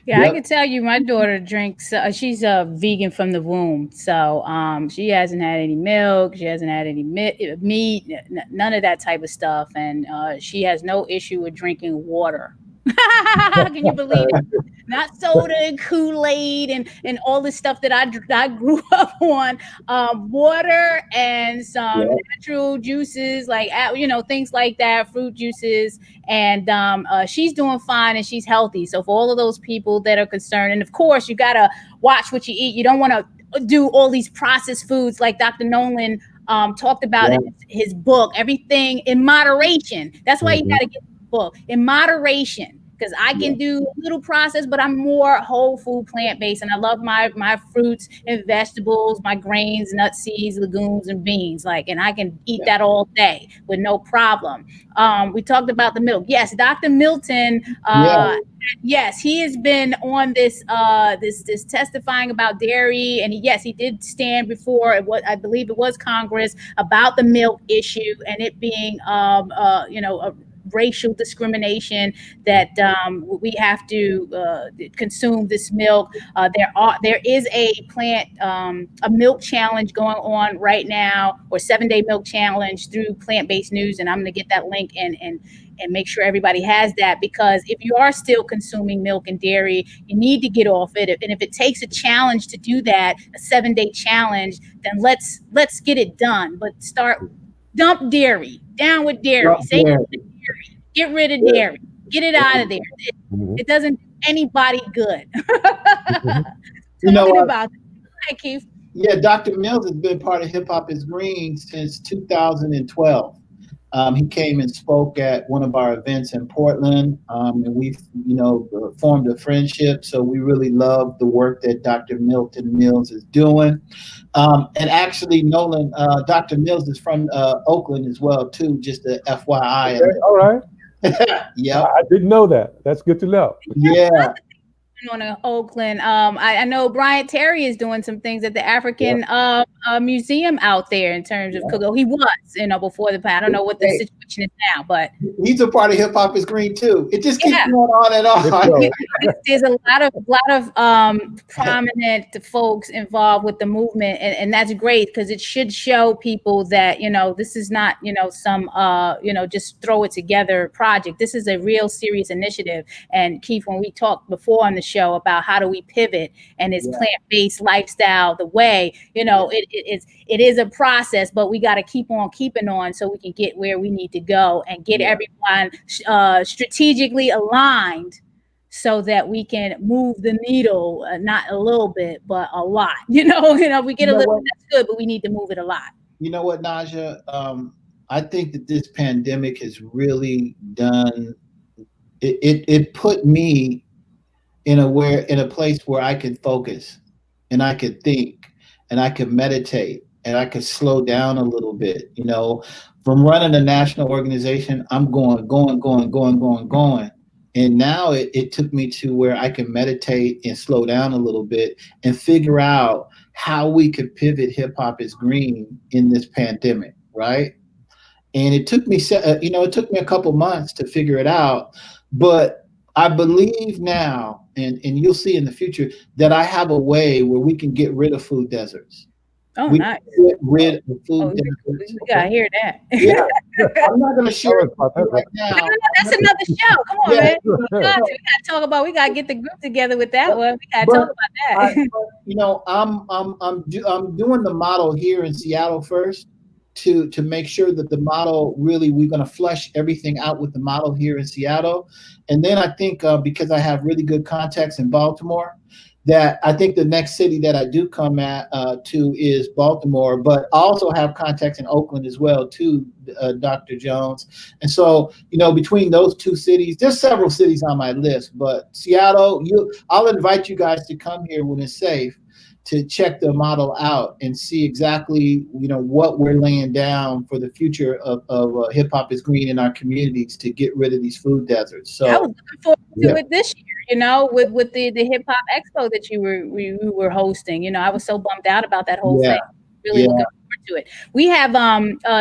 Yeah, yep. I can tell you my daughter drinks, she's a vegan from the womb. So she hasn't had any milk. She hasn't had any meat, none of that type of stuff. And she has no issue with drinking water. Can you believe it? Not soda and Kool-Aid and all the stuff that I grew up on. Water and some natural juices, like things like that, fruit juices. And she's doing fine and she's healthy. So for all of those people that are concerned, and of course you gotta watch what you eat. You don't want to do all these processed foods like Dr. Nolan talked about in his book. Everything in moderation. That's why you gotta get the book in moderation. Because I can do a little process, but I'm more whole food, plant-based, and I love my fruits and vegetables, my grains, nuts, seeds, legumes, and beans. And I can eat that all day with no problem. We talked about the milk. Yes, Dr. Milton. Yes, he has been on this this testifying about dairy, and he did stand before what I believe it was Congress about the milk issue and it being a racial discrimination that we have to consume this milk. There is a milk challenge going on right now, or 7-day milk challenge through Plant-Based News, and I'm going to get that link and make sure everybody has that, because if you are still consuming milk and dairy, you need to get off it. And if it takes a challenge to do that, a 7-day challenge, then let's get it done. But dump dairy, down with dairy. Get rid of dairy. Get it out of there. It doesn't do anybody good. Talking about that. Hi, Keith. Yeah, Dr. Mills has been part of Hip Hop is Green since 2012. He came and spoke at one of our events in Portland, and we've, formed a friendship. So we really love the work that Dr. Milton Mills is doing. And actually, Nolan, Dr. Mills is from Oakland as well, too, just a FYI. Okay, all right. Yeah, I didn't know that. That's good to know. Yeah. On Oakland. I know Brian Terry is doing some things at the African museum out there in terms of cooking. He was, before the I don't know what the situation is now, but he's a part of Hip Hop is Green too. It just keeps going on and on. There's a lot of prominent folks involved with the movement, and that's great, because it should show people that this is not some just throw it together project. This is a real serious initiative. And Keith, when we talked before on the show about how do we pivot and it's plant-based lifestyle the way, it is a process, but we got to keep on keeping on so we can get where we need to go and get everyone strategically aligned so that we can move the needle, not a little bit, but a lot. We get a little, that's good, but we need to move it a lot. You know what, Naijha? I think that this pandemic has really done, it put me in a place where I could focus and I could think and I could meditate and I could slow down a little bit. from running a national organization, I'm going. And now it took me to where I can meditate and slow down a little bit and figure out how we could pivot Hip Hop is Green in this pandemic, right? And it took me, it took me a couple months to figure it out, but I believe now, and you'll see in the future, that I have a way where we can get rid of food deserts. Oh, We nice. can get rid of food deserts. We gotta hear that. Yeah, I'm not going to share it right now. No, that's another show. Come on, man. We gotta talk about. We gotta get the group together with that one. We gotta talk about that. I'm doing the model here in Seattle first to make sure that the model really, we're going to flesh everything out with the model here in Seattle, and then I think because I have really good contacts in Baltimore, that I think the next city that I do come to is Baltimore, but I also have contacts in Oakland as well too, Dr. Jones. And so, between those two cities, there's several cities on my list, but Seattle, I'll invite you guys to come here when it's safe to check the model out and see exactly, what we're laying down for the future of Hip Hop is Green in our communities to get rid of these food deserts. So I was looking forward to it this year, with the Hip Hop Expo that you were hosting. I was so bummed out about that whole thing. Really looking forward to it. We have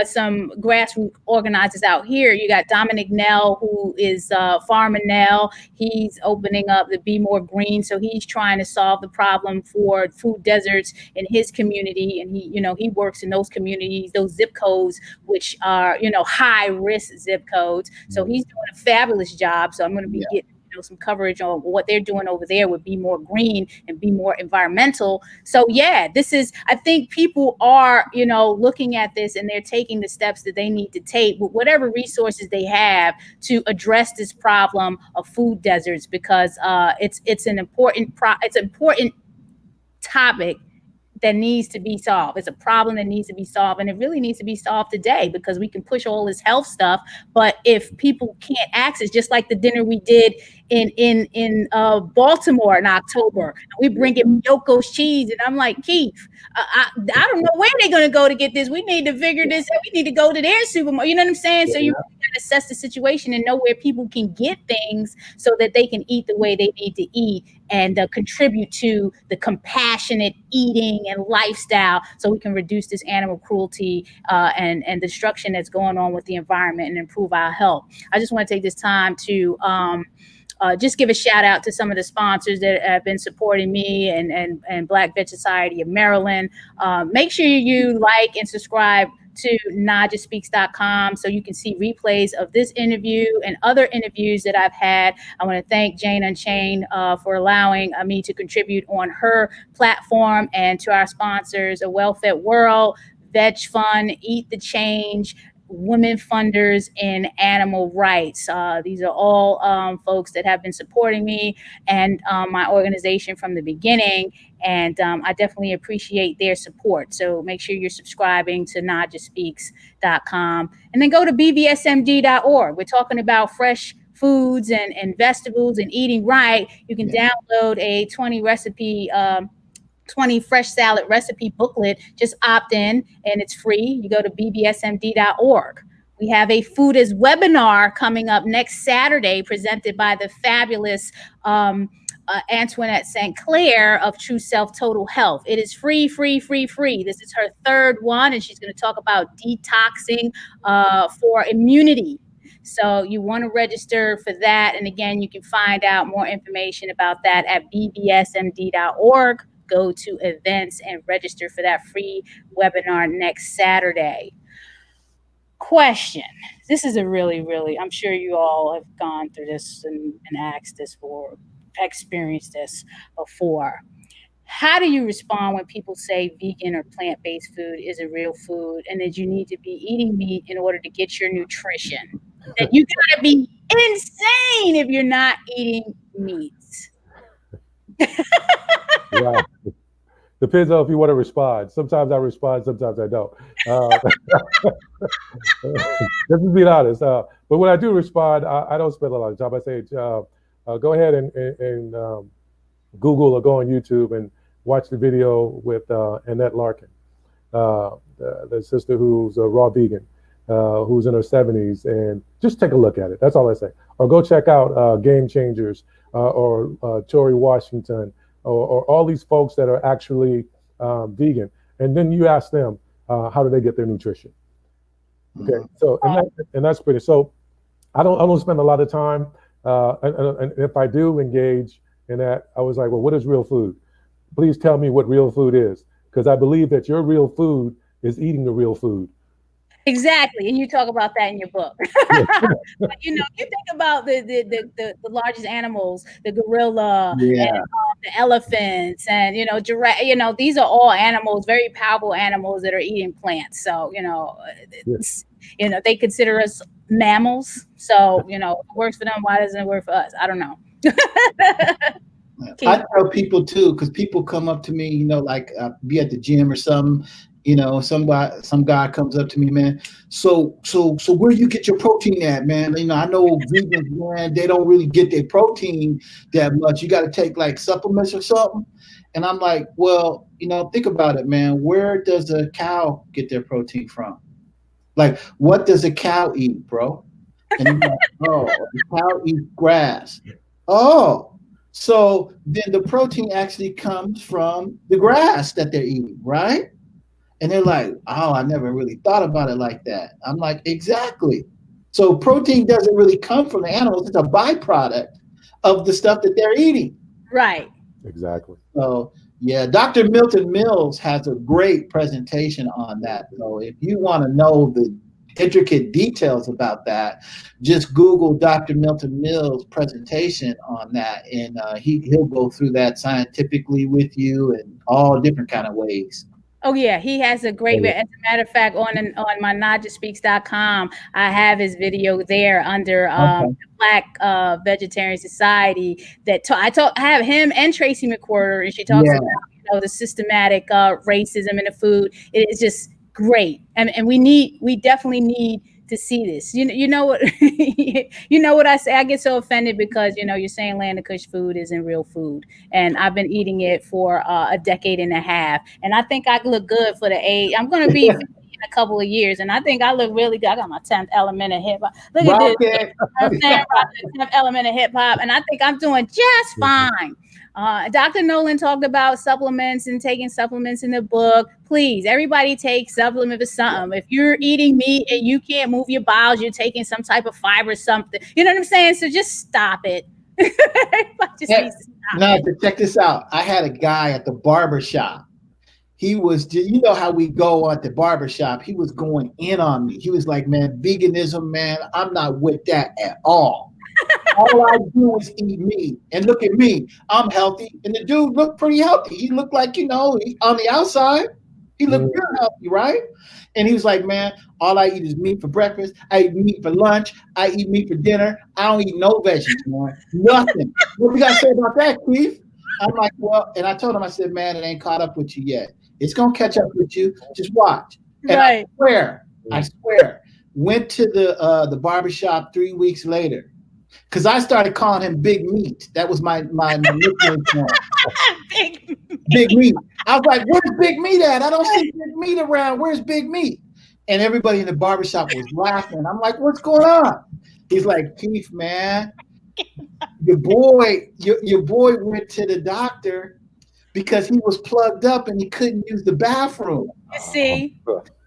some grassroots organizers out here. You got Dominic Nell, who is Farmer Nell. He's opening up the Be More Green, so he's trying to solve the problem for food deserts in his community, and he works in those communities, those zip codes, which are high risk zip codes. So he's doing a fabulous job. So I'm going to be getting some coverage on what they're doing over there would Be More Green and Be More Environmental. So I think people are, looking at this and they're taking the steps that they need to take with whatever resources they have to address this problem of food deserts, because it's an important topic that needs to be solved. It's a problem that needs to be solved, and it really needs to be solved today, because we can push all this health stuff, but if people can't access, just like the dinner we did in Baltimore in October, we bring in Yoko's cheese, and I'm like, Keith, I don't know where they're going to go to get this. We need to figure this out. We need to go to their supermarket. You know what I'm saying? So you got to assess the situation and know where people can get things so that they can eat the way they need to eat and contribute to the compassionate eating and lifestyle, so we can reduce this animal cruelty and destruction that's going on with the environment and improve our health. I just want to take this time to just give a shout out to some of the sponsors that have been supporting me and Black Veg Society of Maryland. Make sure you like and subscribe to NaijhaSpeaks.com so you can see replays of this interview and other interviews that I've had. I want to thank Jane Unchained for allowing me to contribute on her platform, and to our sponsors, A Well-Fed World, Veg Fund, Eat the Change, Women Funders, and Animal Rights. These are all folks that have been supporting me and my organization from the beginning, and I definitely appreciate their support. So make sure you're subscribing to NaijhaSpeaks.com, and then go to bbsmd.org. We're talking about fresh foods and vegetables and eating right. You can download a 20 fresh salad recipe booklet. Just opt in and it's free. You go to bbsmd.org. We have a food as webinar coming up next Saturday, presented by the fabulous Antoinette St. Clair of True Self Total Health. It is free. This is her third one, and she's going to talk about detoxing for immunity. So you want to register for that. And again, you can find out more information about that at bbsmd.org. Go to events and register for that free webinar next Saturday. Question. This is a really, I'm sure you all have gone through this and asked this or experienced this before. How do you respond when people say vegan or plant-based food is a real food, and that you need to be eating meat in order to get your nutrition? That you gotta be insane if you're not eating meats. Yeah. Depends on if you want to respond. Sometimes I respond, sometimes I don't. Just being honest. But when I do respond, I don't spend a lot of time. I say, go ahead and Google or go on YouTube and watch the video with Annette Larkin, the sister who's a raw vegan. who's in her 70s, and just take a look at it. That's all I say. Or go check out Game Changers or Tori Washington or all these folks that are actually vegan. And then you ask them, how do they get their nutrition? Okay, so and that's pretty. So I don't spend a lot of time, and if I do engage in that, I was like, well, what is real food? Please tell me what real food is, because I believe that your real food is eating the real food. Exactly, and you talk about that in your book. But, you think about the largest animals, the gorilla Yeah. and the elephants, and giraffe. These are all animals, very powerful animals that are eating plants. So they consider us mammals. So it works for them. Why doesn't it work for us? I don't know. I tell people too, because people come up to me, like be at the gym or something. Some guy comes up to me, man. So where you get your protein at, man? I know vegans, man, they don't really get their protein that much. You got to take like supplements or something. And I'm like, well, think about it, man. Where does a cow get their protein from? Like, what does a cow eat, bro? And he's like, oh, the cow eats grass. Oh. So then the protein actually comes from the grass that they're eating, right? And they're like, oh, I never really thought about it like that. I'm like, exactly. So protein doesn't really come from the animals. It's a byproduct of the stuff that they're eating. Right. Exactly. So, yeah, Dr. Milton Mills has a great presentation on that. So if you want to know the intricate details about that, just Google Dr. Milton Mills' presentation on that, and he'll go through that scientifically with you in all different kind of ways. Oh yeah, he has a great. As a matter of fact, on my NaijaSpeaks.com, I have his video there under Black Vegetarian Society. I have him and Tracy McWhorter, and she talks about the systematic racism in the food. It is just great, and we definitely need to see this. You know what what I say. I get so offended because you're saying Land of Kush food isn't real food, and I've been eating it for a decade and a half, and I think I look good for the age. I'm going to be 50 in a couple of years, and I think I look really good. I got my 10th element of hip hop. Look at this. I'm saying the 10th element of hip hop, and I think I'm doing just fine. Dr. Nolan talked about supplements and taking supplements in the book. Please, everybody take supplement for something. If you're eating meat and you can't move your bowels, you're taking some type of fiber or something. You know what I'm saying? So just stop it. Now, check this out. I had a guy at the barber shop. He was, how we go at the barber shop. He was going in on me. He was like, man, veganism, man, I'm not with that at all. All I do is eat meat. And look at me. I'm healthy. And the dude looked pretty healthy. He looked like, on the outside, he looked real healthy, right? And he was like, man, all I eat is meat for breakfast. I eat meat for lunch. I eat meat for dinner. I don't eat no veggies, man. Nothing. What you got to say about that, Keith? I'm like, well, and I told him, I said, man, it ain't caught up with you yet. It's going to catch up with you. Just watch. And right. I swear, went to the barbershop 3 weeks later. Because I started calling him Big Meat. That was my nickname for him. Big Meat. I was like, where's Big Meat at? I don't see Big Meat around. Where's Big Meat? And everybody in the barbershop was laughing. I'm like, what's going on? He's like, Keith, man, your boy went to the doctor because he was plugged up and he couldn't use the bathroom. You see?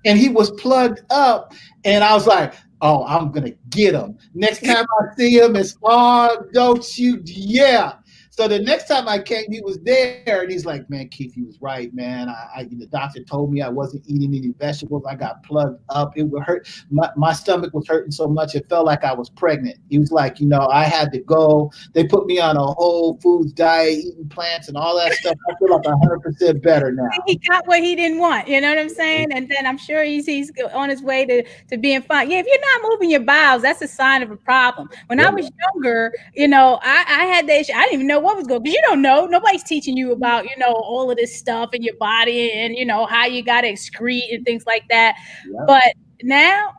And he was plugged up. And I was like, oh, I'm going to get him. Next time I see him, it's, oh, don't you, yeah. So the next time I came, he was there, and he's like, man, Keith, he was right, man. The doctor told me I wasn't eating any vegetables. I got plugged up. It would hurt. My stomach was hurting so much, it felt like I was pregnant. He was like, I had to go. They put me on a whole foods diet, eating plants and all that stuff. I feel like 100% better now. He got what he didn't want, you know what I'm saying? And then I'm sure he's on his way to being fine. Yeah, if you're not moving your bowels, that's a sign of a problem. When I was younger, I had that issue. I didn't even know what was going, because you don't know. Nobody's teaching you about, all of this stuff in your body and, how you got to excrete and things like that. Yeah. But now,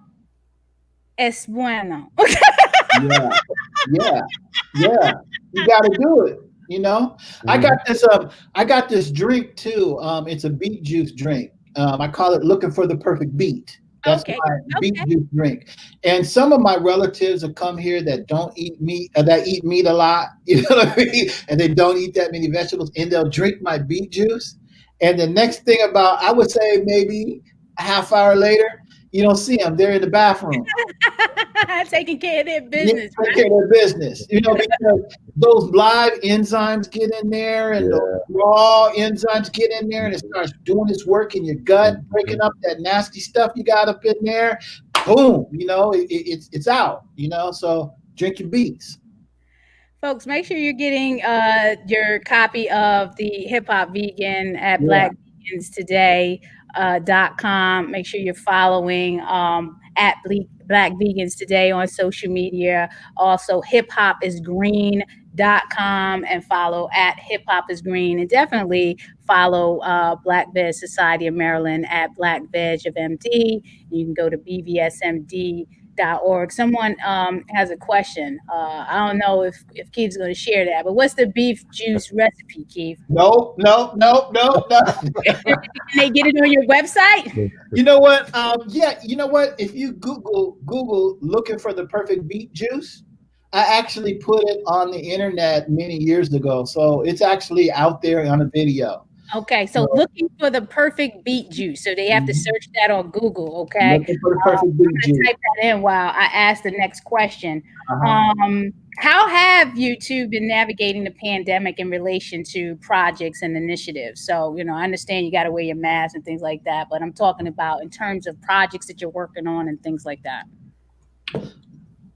es bueno. Yeah. You got to do it. I got this drink too. It's a beet juice drink. I call it looking for the perfect beet. That's Okay. my beet Okay. juice drink. And some of my relatives have come here that don't eat meat, that eat meat a lot, you know what I mean? And they don't eat that many vegetables, and they'll drink my beet juice. And the next thing about, I would say maybe a half hour later, you don't see them. They're in the bathroom. Taking care of their Yeah, business, take care of their business, because those live enzymes get in there and those Yeah. raw enzymes get in there and it starts doing its work in your gut, breaking up that nasty stuff you got up in there. Boom, it's out, so drink your beets. folks. Make sure you're getting your copy of the Hip Hop Vegan at Yeah. blackveganstoday.com. Make sure you're following at Black Vegans Today on social media. Also, hiphopisgreen.com, and follow at Hip Hop is Green. And definitely follow Black Veg Society of Maryland at Black Veg of MD. You can go to bvsmd.org. Someone has a question. I don't know if Keith's going to share that, but what's the beef juice recipe, Keith? No. Can they get it on your website? You know what? You know what? If you Google looking for the perfect beet juice, I actually put it on the internet many years ago. So it's actually out there on a video. Okay, so looking for the perfect beet juice. So they have to search that on Google, okay? Looking for the perfect beet I'm juice. going to type that in while I ask the next question. Uh-huh. How have you two been navigating the pandemic in relation to projects and initiatives? So, I understand you got to wear your mask and things like that, but I'm talking about in terms of projects that you're working on and things like that.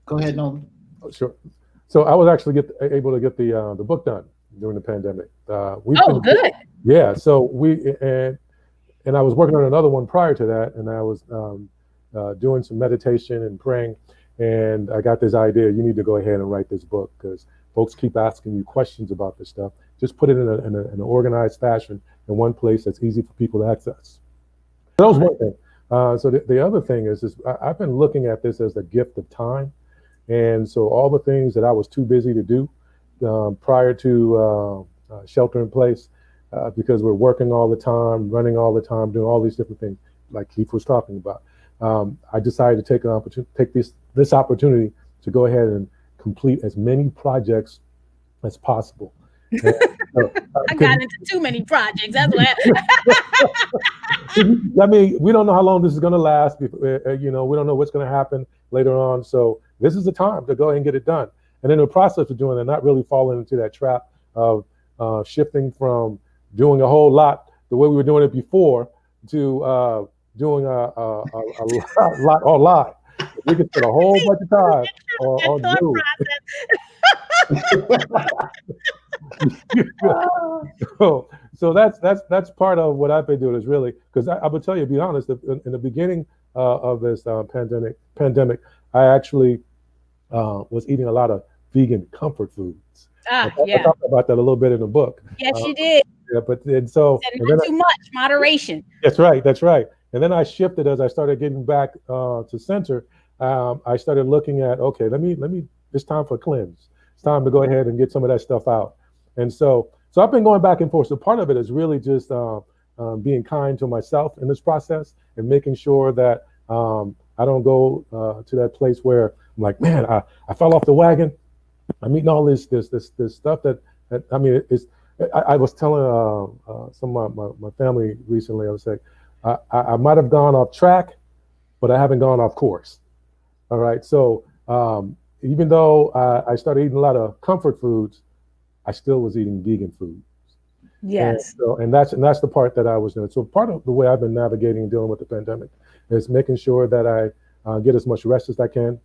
Go ahead, Nolan. Sure. So I was actually able to get the book done during the pandemic. Good. Yeah. So and I was working on another one prior to that, and I was doing some meditation and praying, and I got this idea: you need to go ahead and write this book because folks keep asking you questions about this stuff. Just put it in an organized fashion in one place that's easy for people to access. That was one thing. So the other thing is I've been looking at this as the gift of time. And so all the things that I was too busy to do prior to shelter in place, because we're working all the time, running all the time, doing all these different things, like Keith was talking about, I decided to take this opportunity to go ahead and complete as many projects as possible. And, I got into too many projects. That's what. I mean, we don't know how long this is going to last. We don't know what's going to happen later on. So this is the time to go ahead and get it done. And in the process of doing that, not really falling into that trap of shifting from doing a whole lot the way we were doing it before to doing a lot online. We could spend a whole bunch of time on Zoom. So that's part of what I've been doing is really, because I would tell you, to be honest, in the beginning of this pandemic, I actually was eating a lot of vegan comfort foods. I talked about that a little bit in the book. Yes, you did. Yeah, but not too much, moderation. That's right. And then I shifted as I started getting back to center. I started looking at, okay, let me. It's time for a cleanse. It's time to go ahead and get some of that stuff out. And so I've been going back and forth. So part of it is really just being kind to myself in this process and making sure that I don't go to that place where I'm like, man, I fell off the wagon. I'm eating all this stuff that I mean, I was telling some of my family recently, I was saying, I might have gone off track, but I haven't gone off course. All right. So even though I started eating a lot of comfort foods, I still was eating vegan foods. Yes. And that's the part that I was doing. So part of the way I've been navigating and dealing with the pandemic is making sure that I get as much rest as I can,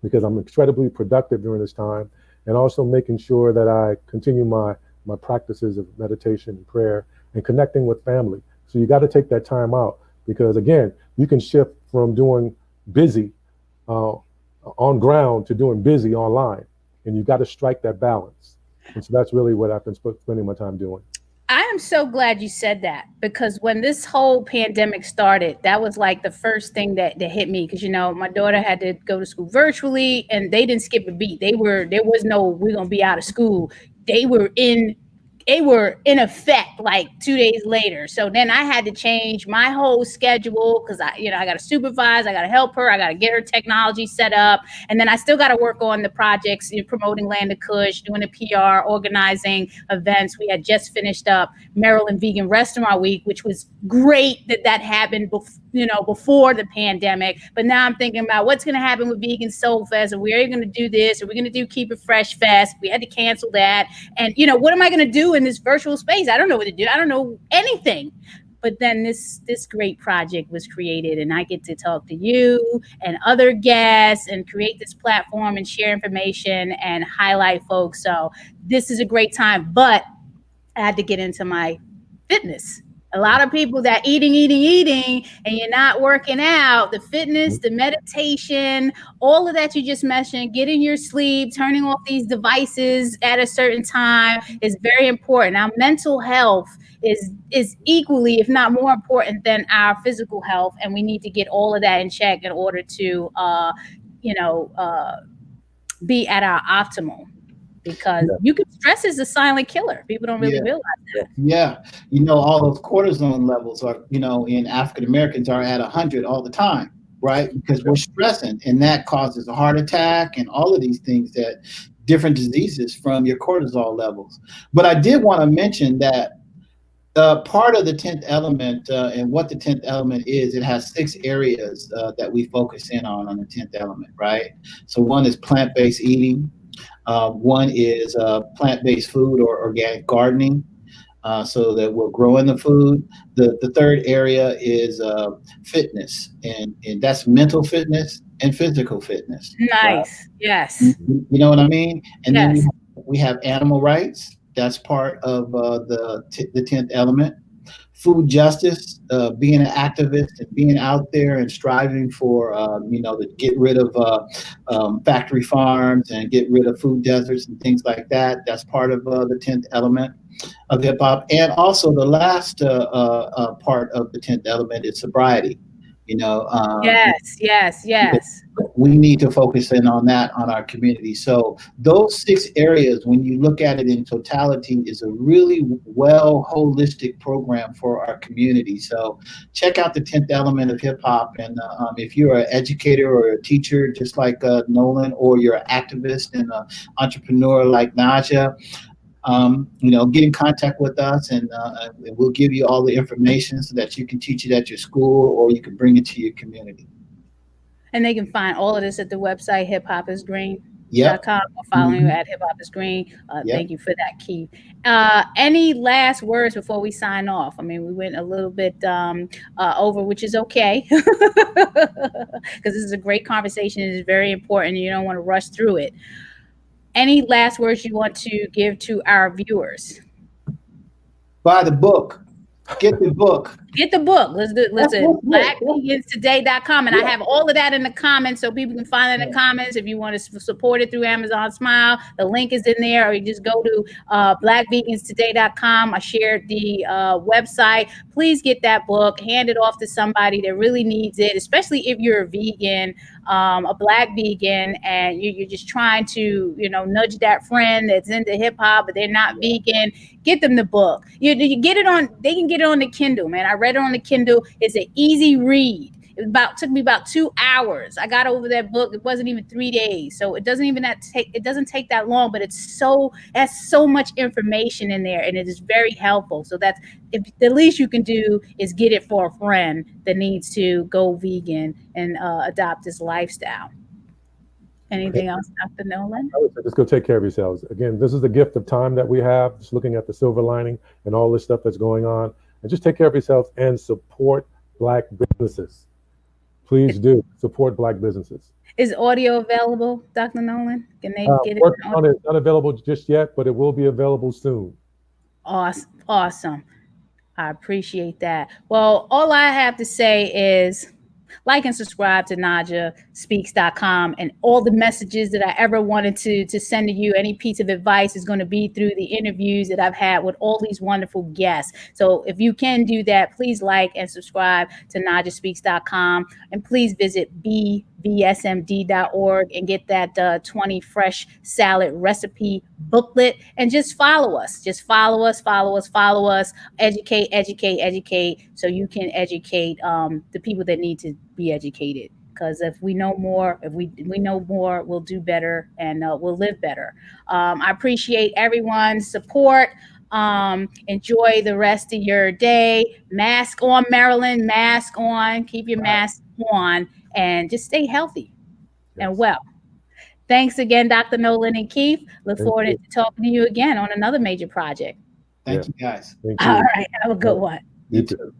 because I'm incredibly productive during this time, and also making sure that I continue my practices of meditation and prayer and connecting with family. So you got to take that time out, because again, you can shift from doing busy on ground to doing busy online, and you got to strike that balance. And so that's really what I've been spending my time doing. I am so glad you said that, because when this whole pandemic started, that was like the first thing that hit me, because my daughter had to go to school virtually, and they didn't skip a beat. There was no, we're gonna be out of school. They were in they were in effect like 2 days later. So then I had to change my whole schedule because I got to supervise, I got to help her, I got to get her technology set up, and then I still got to work on the projects, promoting Land of Kush, doing the PR, organizing events. We had just finished up Maryland Vegan Restaurant Week, which was great that happened before the pandemic. But now I'm thinking about what's going to happen with Vegan Soul Fest, and we're going to do this, or we're going to do Keep It Fresh Fest. We had to cancel that, and what am I going to do in this virtual space? I don't know what to do. I don't know anything. But then this great project was created, and I get to talk to you and other guests and create this platform and share information and highlight folks. So this is a great time, but I had to get into my fitness. A lot of people that eating, and you're not working out, the fitness, the meditation, all of that you just mentioned, getting your sleep, turning off these devices at a certain time is very important. Our mental health is equally, if not more important than our physical health. And we need to get all of that in check in order to, be at our optimal. Because stress is a silent killer. People don't really realize that. Yeah. All those cortisone levels are, in African Americans are at 100 all the time, right? Because we're stressing, and that causes a heart attack and all of these things, that different diseases from your cortisol levels. But I did want to mention that part of the 10th element and what the 10th element is, it has 6 areas that we focus in on the 10th element, right? So one is plant-based eating. One is plant-based food or organic gardening, so that we're growing the food. The third area is fitness, and that's mental fitness and physical fitness. Nice. Right? Yes. You know what I mean? And then we have animal rights. That's part of the 10th element. Food justice, being an activist and being out there and striving for, to get rid of factory farms and get rid of food deserts and things like that. That's part of the 10th element of hip hop. And also the last part of the 10th element is sobriety. Yes. We need to focus in on that on our community. So those 6 areas, when you look at it in totality, is a really holistic program for our community. So check out the 10th element of hip hop. And if you're an educator or a teacher, just like Nolan, or you're an activist and an entrepreneur like Naijha, get in contact with us, and we'll give you all the information so that you can teach it at your school, or you can bring it to your community. And they can find all of this at the website, hiphopisgreen.com, or following you at hiphopisgreen. Thank you for that, Keith. Any last words before we sign off? I mean, we went a little bit over, which is okay, because this is a great conversation. It is very important. You don't want to rush through it. Any last words you want to give to our viewers? Buy the book. Get the book. Get the book. Listen, blackveganstoday.com. And I have all of that in the comments, so people can find it in the comments. If you want to support it through Amazon Smile, the link is in there, or you just go to blackveganstoday.com. I shared the website. Please get that book. Hand it off to somebody that really needs it, especially if you're a vegan, a Black vegan, and you're just trying to, nudge that friend that's into hip hop, but they're not vegan. Get them the book. You get it on. They can get it on the Kindle, man. I read it on the Kindle. It's an easy read. Took me about 2 hours. I got over that book. It wasn't even 3 days. So it doesn't take that long, but has so much information in there, and it is very helpful. So that's the least you can do is get it for a friend that needs to go vegan and adopt this lifestyle. Anything else, Dr. Nolan? I would say just go take care of yourselves. Again, this is the gift of time that we have, just looking at the silver lining and all this stuff that's going on. And just take care of yourselves and support Black businesses. Please do support Black businesses. Is audio available, Dr. Nolan? Can they get it? Working on it. It's not available just yet, but it will be available soon. Awesome. I appreciate that. Well, all I have to say is like and subscribe to NaijhaSpeaks.com, and all the messages that I ever wanted to send to you, any piece of advice, is going to be through the interviews that I've had with all these wonderful guests. So if you can do that, please like and subscribe to NaijhaSpeaks.com, and please visit Be vsmd.org, and get that 20 fresh salad recipe booklet, and just follow us. Just follow us. Educate, so you can educate the people that need to be educated. Because if we know more, if we know more, we'll do better, and we'll live better. I appreciate everyone's support. Enjoy the rest of your day. Mask on, Maryland. Mask on. Keep your mask on, and just stay healthy and well. Thanks again, Dr. Nolan and Keith. Look forward to talking to you again on another major project. Thank you, guys. Thank you. All right. Have a good one. You too.